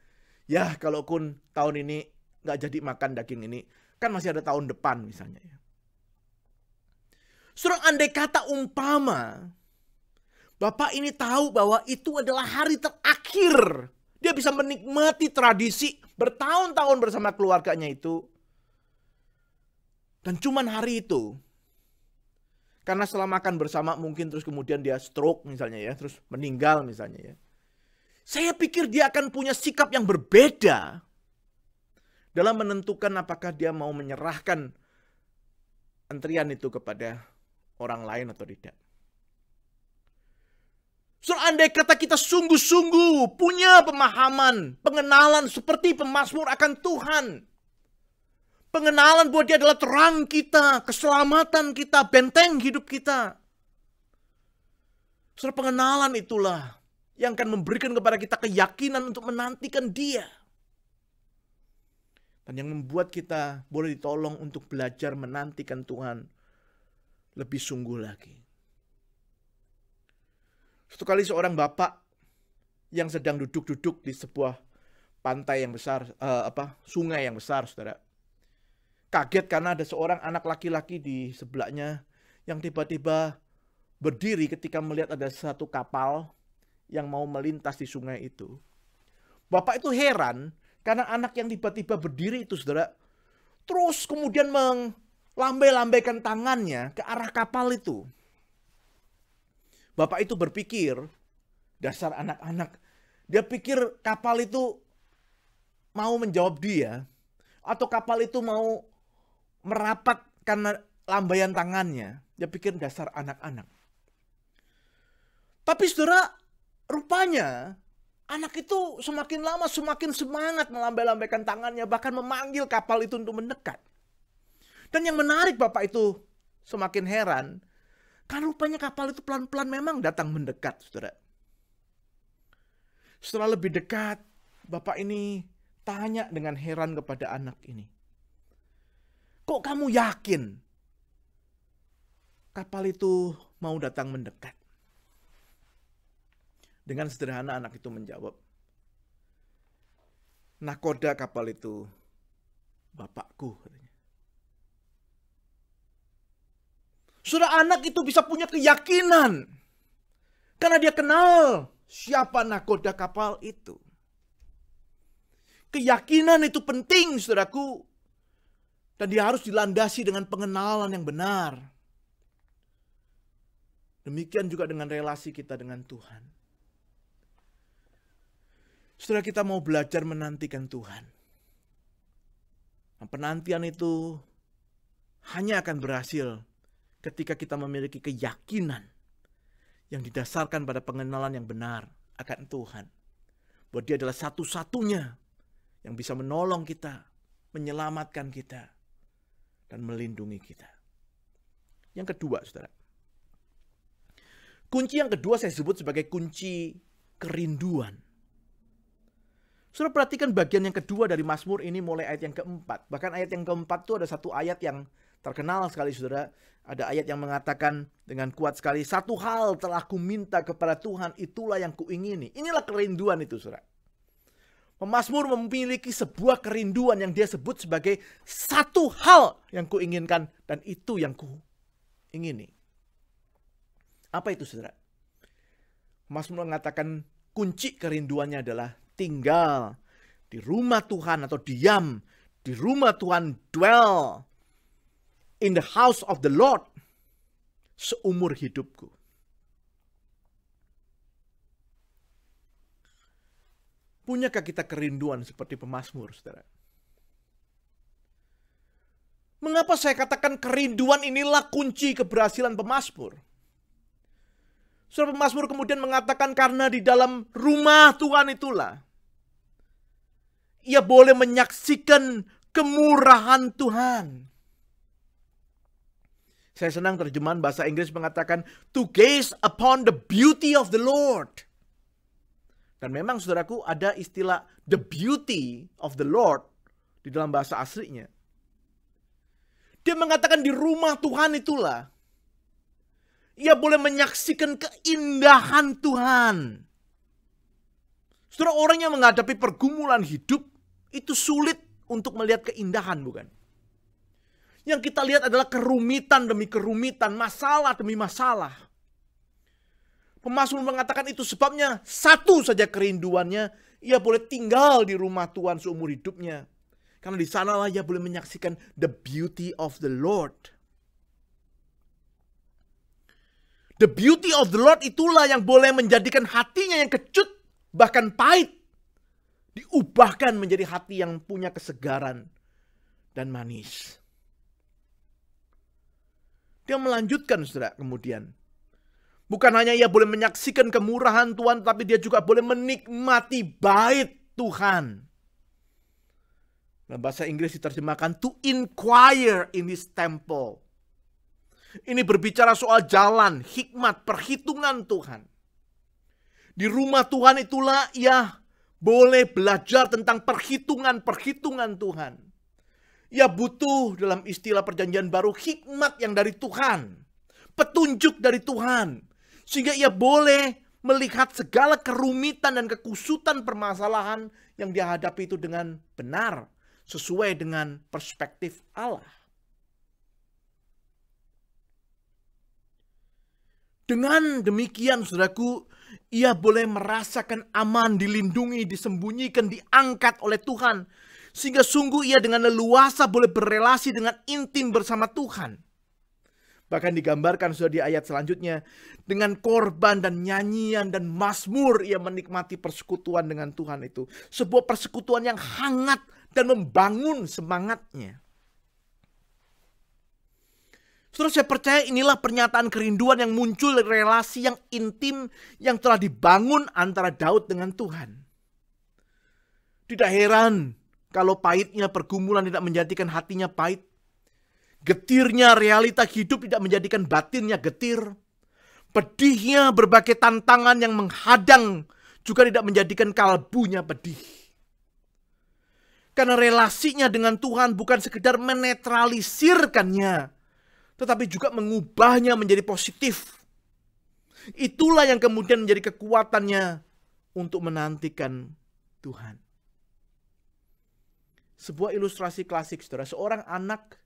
ya kalaupun tahun ini nggak jadi makan daging ini, kan masih ada tahun depan misalnya. Saudara, andai kata umpama bapak ini tahu bahwa itu adalah hari terakhir dia bisa menikmati tradisi bertahun-tahun bersama keluarganya itu, dan cuman hari itu, karena setelah makan bersama mungkin terus kemudian dia stroke misalnya ya, terus meninggal misalnya ya. Saya pikir dia akan punya sikap yang berbeda dalam menentukan apakah dia mau menyerahkan antrian itu kepada orang lain atau tidak. So, andai kata kita sungguh-sungguh punya pemahaman, pengenalan seperti pemazmur akan Tuhan. Pengenalan bahwa dia adalah terang kita, keselamatan kita, benteng hidup kita. So, pengenalan itulah yang akan memberikan kepada kita keyakinan untuk menantikan dia. Dan yang membuat kita boleh ditolong untuk belajar menantikan Tuhan lebih sungguh lagi. Suatu kali seorang bapak yang sedang duduk-duduk di sebuah pantai yang besar, sungai yang besar, saudara. Kaget karena ada seorang anak laki-laki di sebelahnya yang tiba-tiba berdiri ketika melihat ada satu kapal yang mau melintas di sungai itu. Bapak itu heran karena anak yang tiba-tiba berdiri itu, saudara, terus kemudian melambai-lambaikan tangannya ke arah kapal itu. Bapak itu berpikir, dasar anak-anak, dia pikir kapal itu mau menjawab dia, atau kapal itu mau merapat karena lambaian tangannya. Dia pikir dasar anak-anak. Tapi saudara, rupanya anak itu semakin lama semakin semangat melambai-lambaikan tangannya, bahkan memanggil kapal itu untuk mendekat. Dan yang menarik, bapak itu semakin heran, karena rupanya kapal itu pelan-pelan memang datang mendekat, saudara. Setelah lebih dekat, bapak ini tanya dengan heran kepada anak ini. Kok kamu yakin kapal itu mau datang mendekat? Dengan sederhana anak itu menjawab, nakoda kapal itu bapakku, katanya. Saudara, anak itu bisa punya keyakinan karena dia kenal siapa nakoda kapal itu. Keyakinan itu penting, saudaraku, dan dia harus dilandasi dengan pengenalan yang benar. Demikian juga dengan relasi kita dengan Tuhan. Saudara, kita mau belajar menantikan Tuhan. Nah, penantian itu hanya akan berhasil ketika kita memiliki keyakinan yang didasarkan pada pengenalan yang benar akan Tuhan. Bahwa dia adalah satu-satunya yang bisa menolong kita, menyelamatkan kita, dan melindungi kita. Yang kedua, saudara. Kunci yang kedua saya sebut sebagai kunci kerinduan. Saudara, perhatikan bagian yang kedua dari Mazmur ini mulai ayat yang keempat. Bahkan ayat yang keempat itu ada satu ayat yang terkenal sekali, saudara. Ada ayat yang mengatakan dengan kuat sekali, satu hal telah kuminta kepada Tuhan, itulah yang kuingini. Inilah kerinduan itu, saudara. Pemazmur memiliki sebuah kerinduan yang dia sebut sebagai satu hal yang kuinginkan, dan itu yang kuingini. Apa itu, saudara? Pemazmur mengatakan kunci kerinduannya adalah tinggal di rumah Tuhan atau diam di rumah Tuhan, dwell in the house of the Lord seumur hidupku. Punyakah kita kerinduan seperti pemazmur, saudara? Mengapa saya katakan kerinduan inilah kunci keberhasilan pemazmur? Saudara pemazmur kemudian mengatakan karena di dalam rumah Tuhan itulah ia boleh menyaksikan kemurahan Tuhan. Saya senang terjemahan bahasa Inggris mengatakan to gaze upon the beauty of the Lord. Dan memang saudaraku ada istilah the beauty of the Lord di dalam bahasa aslinya. Dia mengatakan di rumah Tuhan itulah ia boleh menyaksikan keindahan Tuhan. Saudara, orang yang menghadapi pergumulan hidup itu sulit untuk melihat keindahan, bukan? Yang kita lihat adalah kerumitan demi kerumitan, masalah demi masalah. Pemazmur mengatakan itu sebabnya satu saja kerinduannya, ia boleh tinggal di rumah Tuhan seumur hidupnya. Karena di sanalah ia boleh menyaksikan the beauty of the Lord. The beauty of the Lord itulah yang boleh menjadikan hatinya yang kecut, bahkan pahit, diubahkan menjadi hati yang punya kesegaran dan manis. Dia melanjutkan, saudara, kemudian. Bukan hanya ia boleh menyaksikan kemurahan Tuhan, tapi dia juga boleh menikmati bait Tuhan. Dalam bahasa Inggris diterjemahkan to inquire in his temple. Ini berbicara soal jalan, hikmat, perhitungan Tuhan. Di rumah Tuhan itulah ia boleh belajar tentang perhitungan-perhitungan Tuhan. Ia butuh dalam istilah perjanjian baru hikmat yang dari Tuhan. Petunjuk dari Tuhan. Sehingga ia boleh melihat segala kerumitan dan kekusutan permasalahan yang dia hadapi itu dengan benar. Sesuai dengan perspektif Allah. Dengan demikian, saudaraku, ia boleh merasakan aman, dilindungi, disembunyikan, diangkat oleh Tuhan. Sehingga sungguh ia dengan leluasa boleh berelasi dengan intim bersama Tuhan. Bahkan digambarkan sudah di ayat selanjutnya. Dengan korban dan nyanyian dan mazmur ia menikmati persekutuan dengan Tuhan itu. Sebuah persekutuan yang hangat dan membangun semangatnya. Saudara, saya percaya inilah pernyataan kerinduan yang muncul dari relasi yang intim yang telah dibangun antara Daud dengan Tuhan. Tidak heran kalau pahitnya pergumulan tidak menjadikan hatinya pahit. Getirnya realita hidup tidak menjadikan batinnya getir. Pedihnya berbagai tantangan yang menghadang juga tidak menjadikan kalbunya pedih. Karena relasinya dengan Tuhan bukan sekedar menetralisirkannya, tetapi juga mengubahnya menjadi positif. Itulah yang kemudian menjadi kekuatannya untuk menantikan Tuhan. Sebuah ilustrasi klasik, saudara. Seorang anak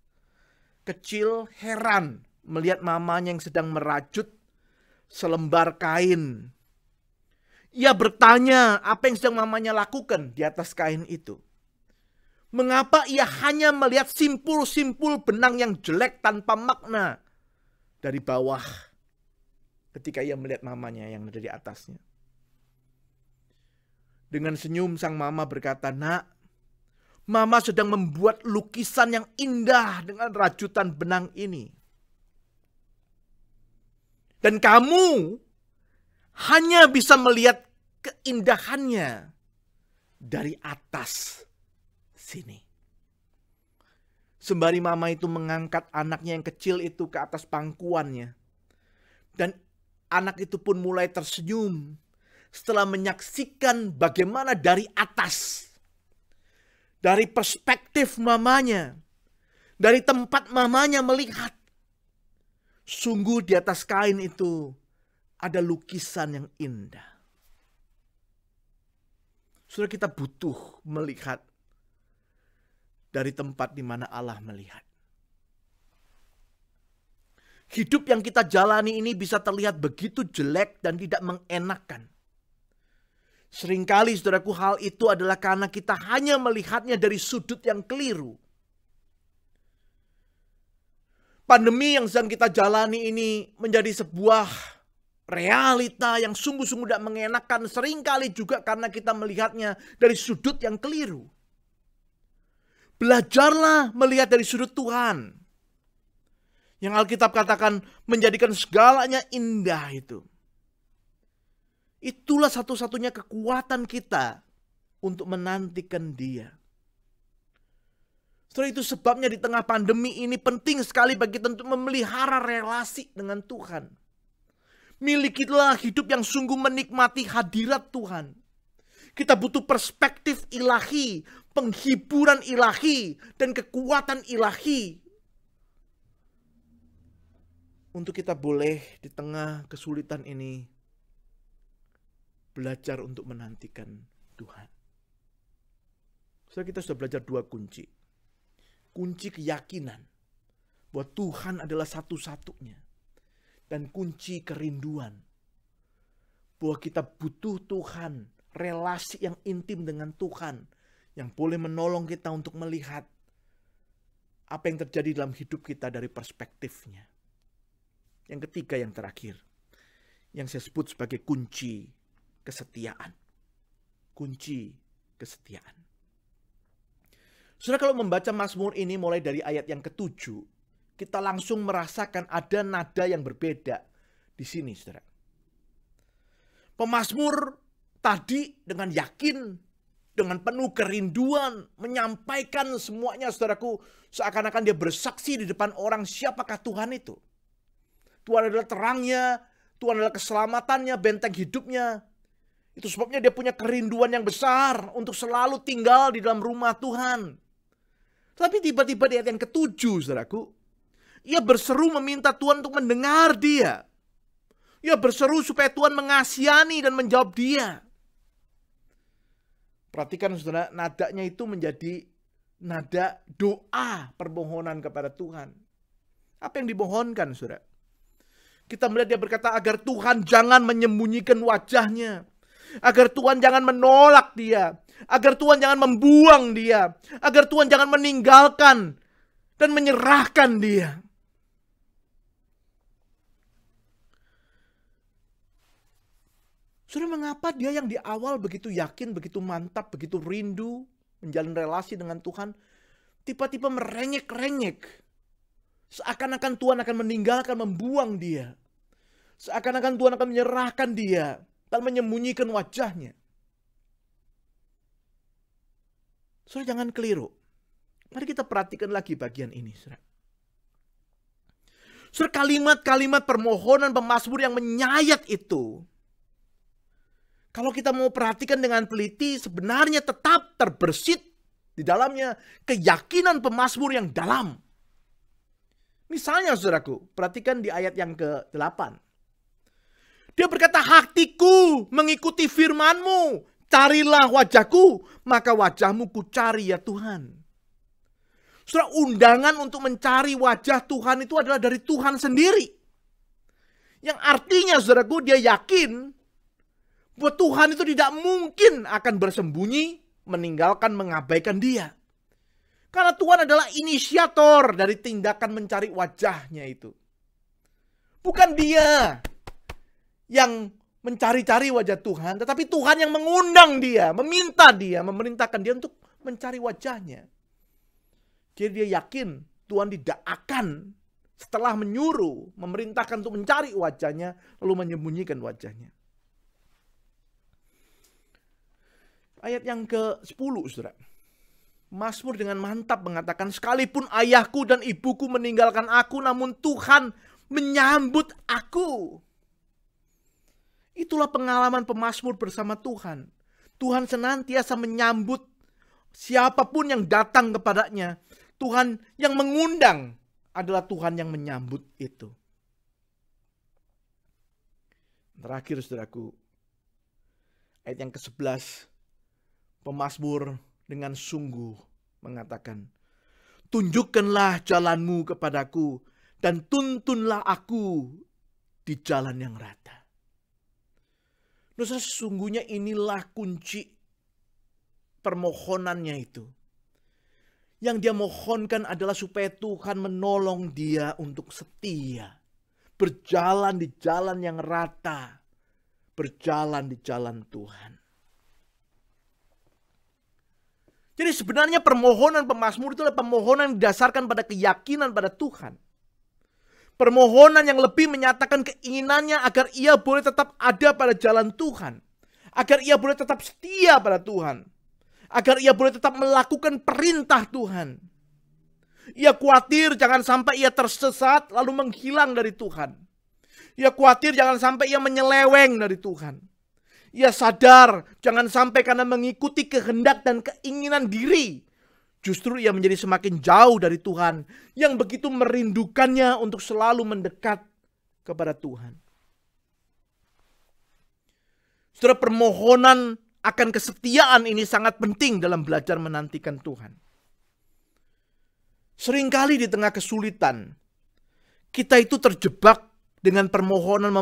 kecil heran melihat mamanya yang sedang merajut selembar kain. Ia bertanya apa yang sedang mamanya lakukan di atas kain itu. Mengapa ia hanya melihat simpul-simpul benang yang jelek tanpa makna dari bawah ketika ia melihat mamanya yang ada di atasnya. Dengan senyum sang mama berkata, "Nak, mama sedang membuat lukisan yang indah dengan rajutan benang ini. Dan kamu hanya bisa melihat keindahannya dari atas sini." Sembari mama itu mengangkat anaknya yang kecil itu ke atas pangkuannya. Dan anak itu pun mulai tersenyum setelah menyaksikan bagaimana dari atas, dari perspektif mamanya, dari tempat mamanya melihat, sungguh di atas kain itu ada lukisan yang indah. Saudara, kita butuh melihat dari tempat di mana Allah melihat. Hidup yang kita jalani ini bisa terlihat begitu jelek dan tidak mengenakan. Seringkali, saudaraku, hal itu adalah karena kita hanya melihatnya dari sudut yang keliru. Pandemi yang sedang kita jalani ini menjadi sebuah realita yang sungguh-sungguh tidak mengenakan. Seringkali juga karena kita melihatnya dari sudut yang keliru. Belajarlah melihat dari sudut Tuhan. Yang Alkitab katakan menjadikan segalanya indah itu. Itulah satu-satunya kekuatan kita untuk menantikan Dia. Setelah itu sebabnya di tengah pandemi ini penting sekali bagi kita untuk memelihara relasi dengan Tuhan. Milikilah hidup yang sungguh menikmati hadirat Tuhan. Kita butuh perspektif ilahi, penghiburan ilahi, dan kekuatan ilahi. Untuk kita boleh di tengah kesulitan ini belajar untuk menantikan Tuhan. Setelah kita sudah belajar 2 kunci. Kunci keyakinan bahwa Tuhan adalah satu-satunya. Dan kunci kerinduan bahwa kita butuh Tuhan, relasi yang intim dengan Tuhan yang boleh menolong kita untuk melihat apa yang terjadi dalam hidup kita dari perspektifnya. Yang ketiga, yang terakhir, yang saya sebut sebagai kunci kesetiaan. Kunci kesetiaan. Saudara, kalau membaca Mazmur ini mulai dari ayat yang ke-7, kita langsung merasakan ada nada yang berbeda di sini, saudara. Pemazmur tadi dengan yakin, dengan penuh kerinduan, menyampaikan semuanya, saudaraku, seakan-akan dia bersaksi di depan orang siapakah Tuhan itu. Tuhan adalah terangnya, Tuhan adalah keselamatannya, benteng hidupnya. Itu sebabnya dia punya kerinduan yang besar untuk selalu tinggal di dalam rumah Tuhan. Tapi tiba-tiba di ayat yang ke-7, saudaraku, ia berseru meminta Tuhan untuk mendengar dia. Ia berseru supaya Tuhan mengasihani dan menjawab dia. Perhatikan, saudara, nadanya itu menjadi nada doa permohonan kepada Tuhan. Apa yang dimohonkan, saudara? Kita melihat dia berkata agar Tuhan jangan menyembunyikan wajahnya. Agar Tuhan jangan menolak dia. Agar Tuhan jangan membuang dia. Agar Tuhan jangan meninggalkan dan menyerahkan dia. Saudara, mengapa dia yang di awal begitu yakin, begitu mantap, begitu rindu menjalin relasi dengan Tuhan, tiba-tiba merengek-rengek. Seakan-akan Tuhan akan meninggalkan, membuang dia. Seakan-akan Tuhan akan menyerahkan dia dan menyembunyikan wajahnya. Saudara, jangan keliru. Mari kita perhatikan lagi bagian ini, saudara. Saudara, kalimat-kalimat permohonan pemazmur yang menyayat itu, kalau kita mau perhatikan dengan teliti, sebenarnya tetap terbersit di dalamnya keyakinan pemazmur yang dalam. Misalnya, saudaraku, perhatikan di ayat yang ke-8. Dia berkata, hatiku mengikuti firman-Mu, carilah wajahku, maka wajah-Mu ku cari ya Tuhan. Saudara, undangan untuk mencari wajah Tuhan itu adalah dari Tuhan sendiri. Yang artinya, saudaraku, dia yakin bahwa Tuhan itu tidak mungkin akan bersembunyi, meninggalkan, mengabaikan dia. Karena Tuhan adalah inisiator dari tindakan mencari wajahnya itu. Bukan dia yang mencari-cari wajah Tuhan, tetapi Tuhan yang mengundang dia, meminta dia, memerintahkan dia untuk mencari wajahnya. Jadi dia yakin Tuhan tidak akan setelah menyuruh, memerintahkan untuk mencari wajahnya, lalu menyembunyikan wajahnya. Ayat yang ke-10, saudara. Mazmur dengan mantap mengatakan, sekalipun ayahku dan ibuku meninggalkan aku, namun Tuhan menyambut aku. Itulah pengalaman pemazmur bersama Tuhan. Tuhan senantiasa menyambut siapapun yang datang kepadanya. Tuhan yang mengundang adalah Tuhan yang menyambut itu. Terakhir, saudaraku, ayat yang ke-11, pemazmur dengan sungguh mengatakan, tunjukkanlah jalan-Mu kepadaku dan tuntunlah aku di jalan yang rata. Dosa, sesungguhnya inilah kunci permohonannya itu. Yang dia mohonkan adalah supaya Tuhan menolong dia untuk setia. Berjalan di jalan yang rata. Berjalan di jalan Tuhan. Jadi sebenarnya permohonan pemazmur itu adalah permohonan yang didasarkan pada keyakinan pada Tuhan. Permohonan yang lebih menyatakan keinginannya agar ia boleh tetap ada pada jalan Tuhan. Agar ia boleh tetap setia pada Tuhan. Agar ia boleh tetap melakukan perintah Tuhan. Ia khawatir jangan sampai ia tersesat lalu menghilang dari Tuhan. Ia khawatir jangan sampai ia menyeleweng dari Tuhan. Ia sadar jangan sampai karena mengikuti kehendak dan keinginan diri, justru ia menjadi semakin jauh dari Tuhan yang begitu merindukannya untuk selalu mendekat kepada Tuhan. Saudara, permohonan akan kesetiaan ini sangat penting dalam belajar menantikan Tuhan. Seringkali di tengah kesulitan, kita itu terjebak dengan permohonan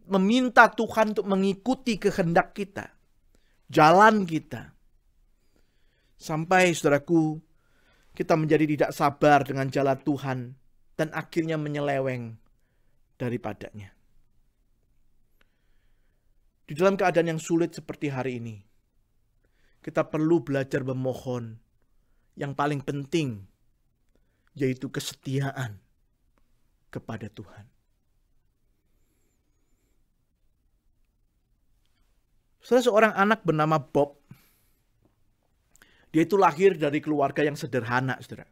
meminta Tuhan untuk mengikuti kehendak kita, jalan kita. Sampai saudaraku, kita menjadi tidak sabar dengan jalan Tuhan dan akhirnya menyeleweng daripadanya. Di dalam keadaan yang sulit seperti hari ini, kita perlu belajar memohon yang paling penting, yaitu kesetiaan kepada Tuhan. Seorang anak bernama Bob, dia itu lahir dari keluarga yang sederhana, saudara.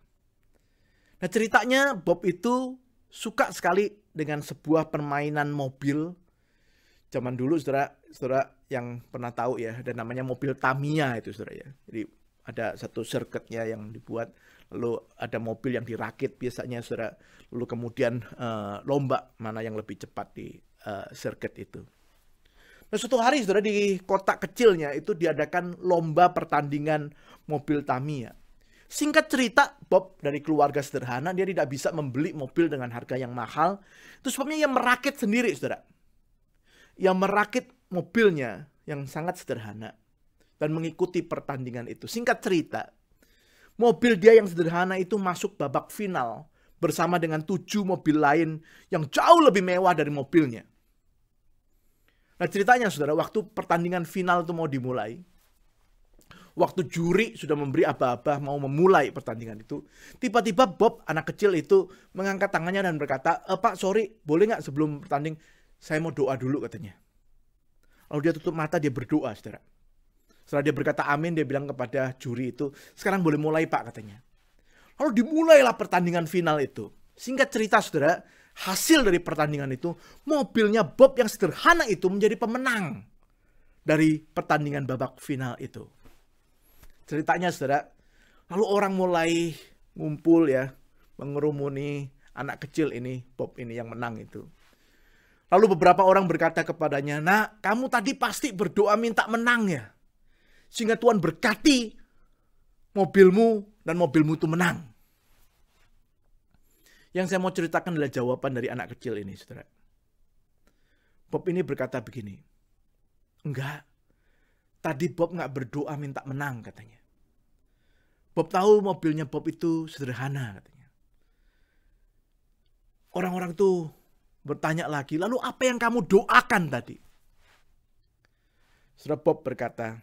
Nah, ceritanya Bob itu suka sekali dengan sebuah permainan mobil. Zaman dulu, saudara yang pernah tahu ya, ada namanya mobil Tamiya itu, saudara ya. Jadi ada satu sirkuitnya yang dibuat, lalu ada mobil yang dirakit biasanya, saudara. Lalu kemudian lomba mana yang lebih cepat di sirkuit itu. Nah, suatu hari, saudara, di kota kecilnya itu diadakan lomba pertandingan mobil Tamiya. Singkat cerita, Bob dari keluarga sederhana, dia tidak bisa membeli mobil dengan harga yang mahal. Itu sebabnya ia merakit sendiri, saudara. Ia merakit mobilnya yang sangat sederhana dan mengikuti pertandingan itu. Singkat cerita, mobil dia yang sederhana itu masuk babak final bersama dengan 7 mobil lain yang jauh lebih mewah dari mobilnya. Nah, ceritanya, saudara, waktu pertandingan final itu mau dimulai, waktu juri sudah memberi aba-aba mau memulai pertandingan itu, tiba-tiba Bob, anak kecil itu, mengangkat tangannya dan berkata, "Pak, sorry, boleh nggak sebelum bertanding, saya mau doa dulu," katanya. Lalu dia tutup mata, dia berdoa, saudara. Setelah dia berkata amin, dia bilang kepada juri itu, "Sekarang boleh mulai, Pak," katanya. Lalu dimulailah pertandingan final itu. Singkat cerita, saudara, hasil dari pertandingan itu, mobilnya Bob yang sederhana itu menjadi pemenang dari pertandingan babak final itu. Ceritanya, saudara, lalu orang mulai ngumpul ya, mengerumuni anak kecil ini, Bob ini yang menang itu. Lalu beberapa orang berkata kepadanya, "Nah, kamu tadi pasti berdoa minta menang ya, sehingga Tuhan berkati mobilmu dan mobilmu itu menang." Yang saya mau ceritakan adalah jawaban dari anak kecil ini, saudara. Bob ini berkata begini, "Enggak, tadi Bob nggak berdoa minta menang," katanya. Bob tahu mobilnya Bob itu sederhana, katanya. Orang-orang tuh bertanya lagi, "Lalu apa yang kamu doakan tadi?" Saudara, Bob berkata,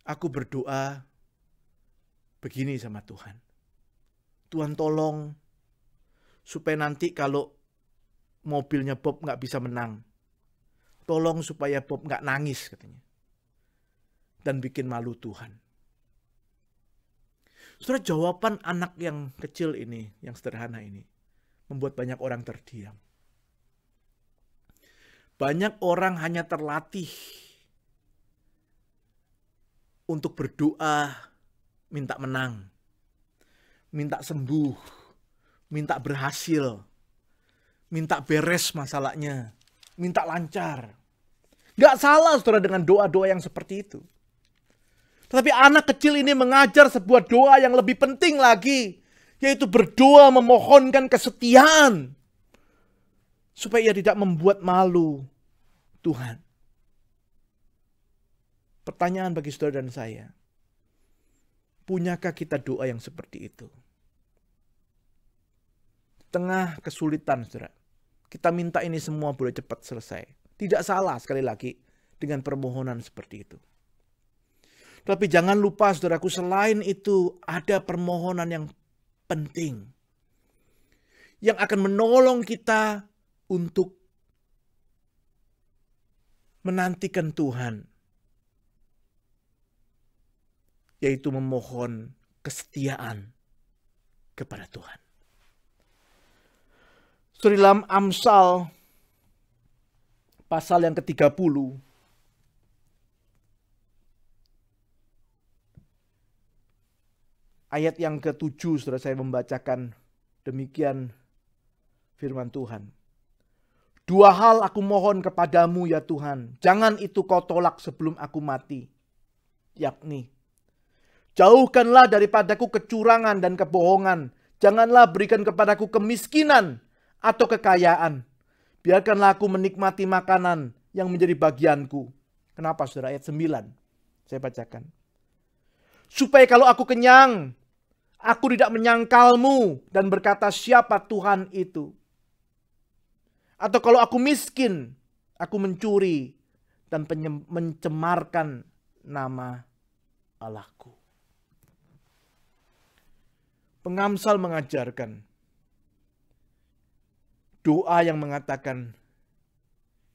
"Aku berdoa begini sama Tuhan. Tuhan, tolong supaya nanti kalau mobilnya Bob nggak bisa menang, tolong supaya Bob nggak nangis," katanya, "dan bikin malu Tuhan." Saudara, jawaban anak yang kecil ini, yang sederhana ini, membuat banyak orang terdiam. Banyak orang hanya terlatih untuk berdoa minta menang, minta sembuh, minta berhasil, minta beres masalahnya, minta lancar. Gak salah, saudara, dengan doa-doa yang seperti itu. Tetapi anak kecil ini mengajar sebuah doa yang lebih penting lagi, yaitu berdoa memohonkan kesetiaan, supaya ia tidak membuat malu Tuhan. Pertanyaan bagi saudara dan saya, punyakah kita doa yang seperti itu? Tengah kesulitan, saudara, kita minta ini semua boleh cepat selesai. Tidak salah sekali lagi dengan permohonan seperti itu. Tapi jangan lupa, saudaraku, selain itu ada permohonan yang penting, yang akan menolong kita untuk menantikan Tuhan, yaitu memohon kesetiaan kepada Tuhan. Dalam Amsal pasal yang ke-30 ayat yang ke-7, saudara, saya membacakan demikian firman Tuhan. 2 hal aku mohon kepadamu ya Tuhan, jangan itu kau tolak sebelum aku mati. Yakni, jauhkanlah daripadaku kecurangan dan kebohongan. Janganlah berikan kepadaku kemiskinan atau kekayaan. Biarkanlah aku menikmati makanan yang menjadi bagianku. Kenapa saudara? Ayat 9. Saya bacakan. Supaya kalau aku kenyang, aku tidak menyangkalmu dan berkata siapa Tuhan itu. Atau kalau aku miskin, aku mencuri dan mencemarkan nama Allahku. Pengamsal mengajarkan doa yang mengatakan,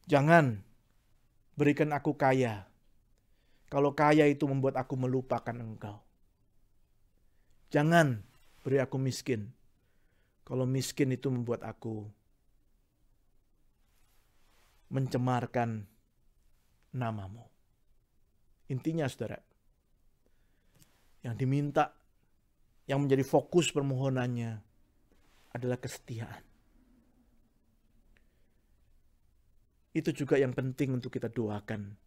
jangan berikan aku kaya, kalau kaya itu membuat aku melupakan Engkau. Jangan beri aku miskin, kalau miskin itu membuat aku mencemarkan namamu. Intinya saudara, yang diminta, yang menjadi fokus permohonannya adalah kesetiaan. Itu juga yang penting untuk kita doakan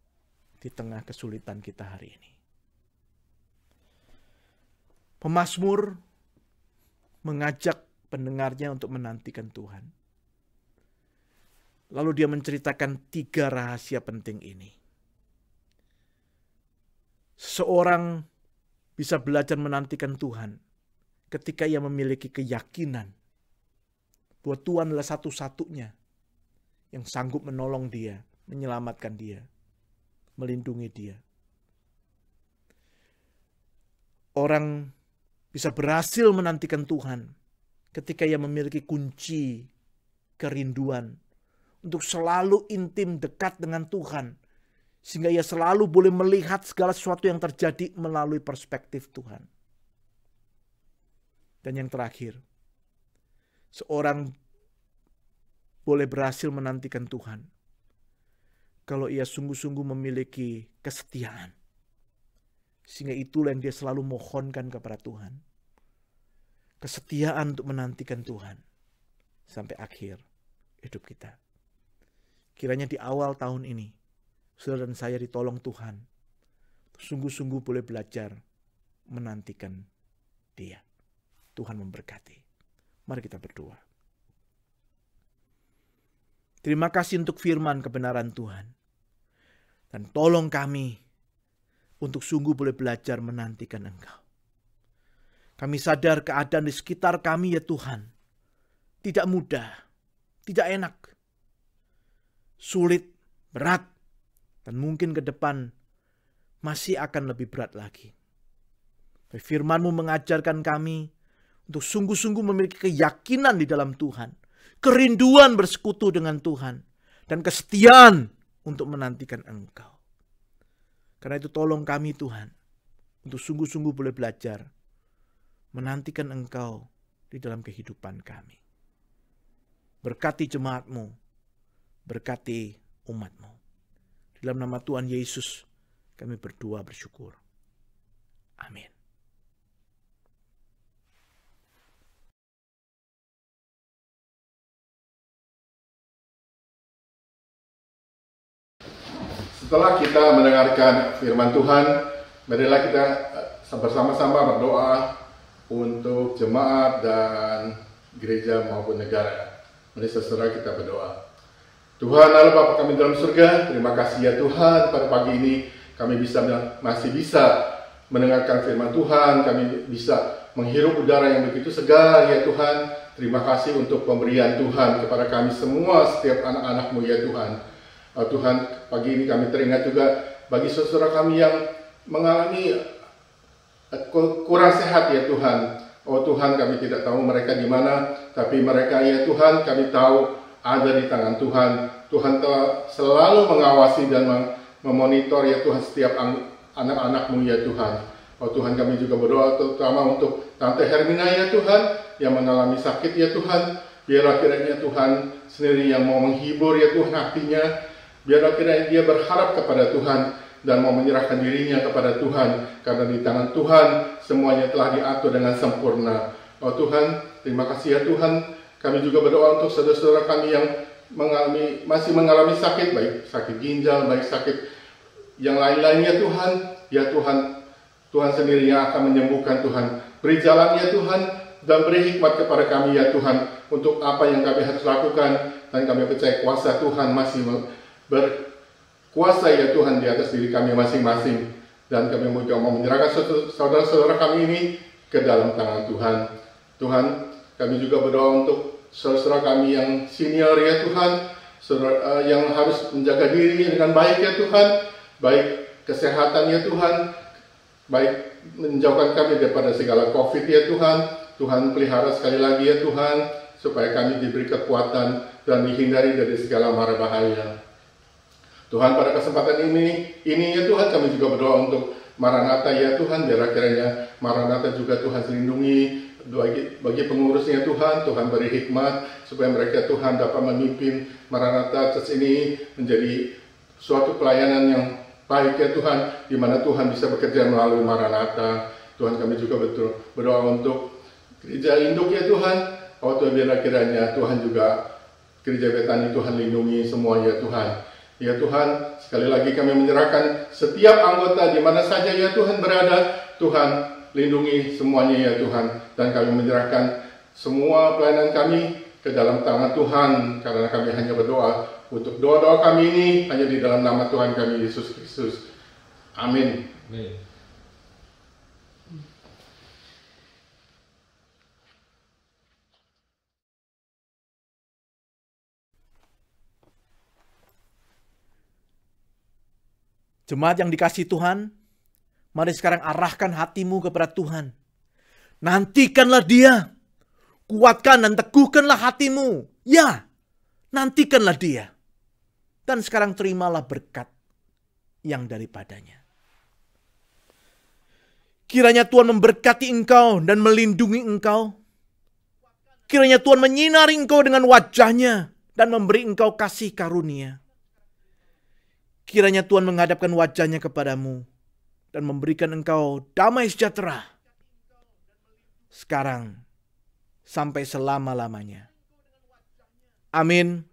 di tengah kesulitan kita hari ini. Pemazmur mengajak pendengarnya untuk menantikan Tuhan. Lalu dia menceritakan 3 rahasia penting ini. Seseorang bisa belajar menantikan Tuhan ketika ia memiliki keyakinan bahwa Tuhan adalah satu-satunya yang sanggup menolong dia, menyelamatkan dia, melindungi dia. Orang bisa berhasil menantikan Tuhan ketika ia memiliki kunci kerinduan untuk selalu intim dekat dengan Tuhan, sehingga ia selalu boleh melihat segala sesuatu yang terjadi melalui perspektif Tuhan. Dan yang terakhir, seorang boleh berhasil menantikan Tuhan kalau ia sungguh-sungguh memiliki kesetiaan. Sehingga itulah yang dia selalu mohonkan kepada Tuhan. Kesetiaan untuk menantikan Tuhan sampai akhir hidup kita. Kiranya di awal tahun ini, saudara dan saya ditolong Tuhan, sungguh-sungguh boleh belajar menantikan Dia. Tuhan memberkati. Mari kita berdoa. Terima kasih untuk firman kebenaran Tuhan. Dan tolong kami untuk sungguh boleh belajar menantikan Engkau. Kami sadar keadaan di sekitar kami ya Tuhan, tidak mudah, tidak enak, sulit, berat, dan mungkin ke depan masih akan lebih berat lagi. Firman-Mu mengajarkan kami untuk sungguh-sungguh memiliki keyakinan di dalam Tuhan, kerinduan bersekutu dengan Tuhan, dan kesetiaan untuk menantikan Engkau. Karena itu tolong kami Tuhan, untuk sungguh-sungguh boleh belajar menantikan Engkau di dalam kehidupan kami. Berkati jemaat-Mu, berkati umat-Mu. Di dalam nama Tuhan Yesus kami berdoa bersyukur. Amin. Setelah kita mendengarkan firman Tuhan, marilah kita bersama-sama berdoa untuk jemaat dan gereja maupun negara. Mari saudara kita berdoa. Tuhan Allah Bapa kami dalam surga, terima kasih ya Tuhan, pada pagi ini kami masih bisa mendengarkan firman Tuhan, kami bisa menghirup udara yang begitu segar ya Tuhan. Terima kasih untuk pemberian Tuhan kepada kami semua, setiap anak-anak-Mu ya Tuhan. Tuhan, pagi ini kami teringat juga bagi saudara kami yang mengalami kurang sehat ya Tuhan. Oh Tuhan, kami tidak tahu mereka di mana, tapi mereka ya Tuhan, kami tahu ada di tangan Tuhan. Tuhan telah selalu mengawasi dan memonitor ya Tuhan setiap anak-anak-Mu ya Tuhan. Oh Tuhan, kami juga berdoa terutama untuk Tante Hermina ya Tuhan, yang mengalami sakit ya Tuhan. Biarlah kiranya Tuhan sendiri yang mau menghibur ya Tuhan hatinya. Biarlah kiranya dia berharap kepada Tuhan dan mau menyerahkan dirinya kepada Tuhan. Karena di tangan Tuhan semuanya telah diatur dengan sempurna. Oh Tuhan, terima kasih ya Tuhan. Kami juga berdoa untuk saudara-saudara kami yang masih mengalami sakit, baik sakit ginjal, baik sakit yang lain-lainnya Tuhan. Ya Tuhan, Tuhan sendiri yang akan menyembuhkan Tuhan. Beri jalan ya Tuhan, dan beri hikmat kepada kami ya Tuhan, untuk apa yang kami harus lakukan. Dan kami percaya kuasa Tuhan masih berkuasa ya Tuhan di atas diri kami masing-masing. Dan kami juga mau menyerahkan saudara-saudara kami ini ke dalam tangan Tuhan. Tuhan, kami juga berdoa untuk saudara kami yang senior ya Tuhan, yang harus menjaga diri dengan baik ya Tuhan, baik kesehatan ya Tuhan, baik menjauhkan kami daripada segala COVID ya Tuhan. Tuhan pelihara sekali lagi ya Tuhan, supaya kami diberi kekuatan dan dihindari dari segala mara bahaya. Tuhan, pada kesempatan ini ya Tuhan, kami juga berdoa untuk Maranatha ya Tuhan. Biar kiranya Maranatha juga Tuhan lindungi bagi pengurusnya Tuhan. Tuhan beri hikmat supaya mereka Tuhan dapat memimpin Maranatha Church ini menjadi suatu pelayanan yang baik ya Tuhan, di mana Tuhan bisa bekerja melalui Maranatha. Tuhan, kami juga berdoa untuk gereja induk ya Tuhan. Oh Tuhan, biarlah kiranya Tuhan juga gereja Betani Tuhan lindungi semua ya Tuhan. Ya Tuhan, sekali lagi kami menyerahkan setiap anggota di mana saja ya Tuhan berada. Tuhan, lindungi semuanya ya Tuhan. Dan kami menyerahkan semua pelayanan kami ke dalam tangan Tuhan, karena kami hanya berdoa untuk doa-doa kami ini hanya di dalam nama Tuhan kami Yesus Kristus. Amin. Amin. Jemaat yang dikasihi Tuhan, mari sekarang arahkan hatimu kepada Tuhan. Nantikanlah Dia. Kuatkan dan teguhkanlah hatimu. Ya, nantikanlah Dia. Dan sekarang terimalah berkat yang daripadanya. Kiranya Tuhan memberkati engkau dan melindungi engkau. Kiranya Tuhan menyinari engkau dengan wajah-Nya dan memberi engkau kasih karunia. Kiranya Tuhan menghadapkan wajah-Nya kepadamu dan memberikan engkau damai sejahtera sekarang sampai selama-lamanya. Amin.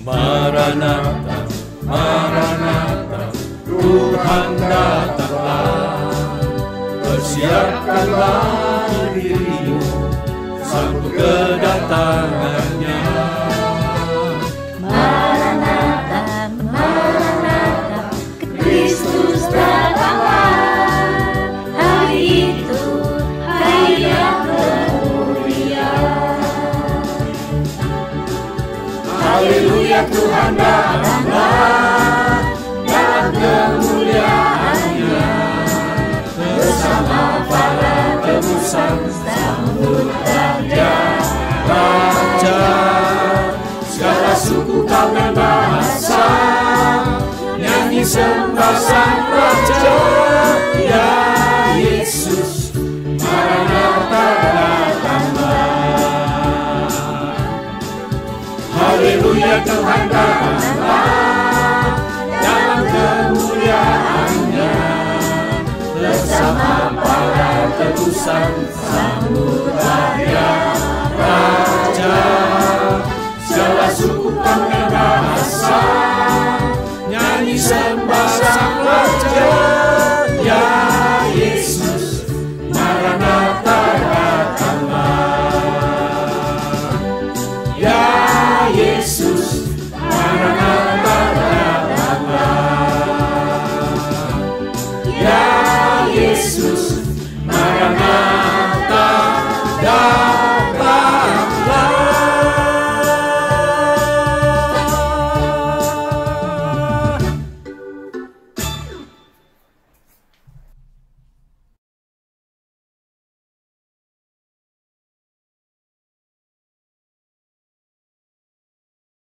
Maranatha, Maranatha, Tuhan datanglah. Persiapkanlah dirimu sambut kedatangannya. Maranatha, Maranatha, Kristus datanglah. Hari itu, hari yang kemuliaan. Haleluya, Tuhan datanglah dalam kemuliaan-Nya. Bersama para tebusan sambut Raja, Raja. Segala suku, kaum dan bahasa nyanyi sembah Sang Raja. Ya Yesus, Maranatha datanglah. Haleluya, Tuhan datanglah dalam kemuliaan-Nya. Bersama para tebusan sambut Raja, Raja. Segala suku, kaum dan bahasa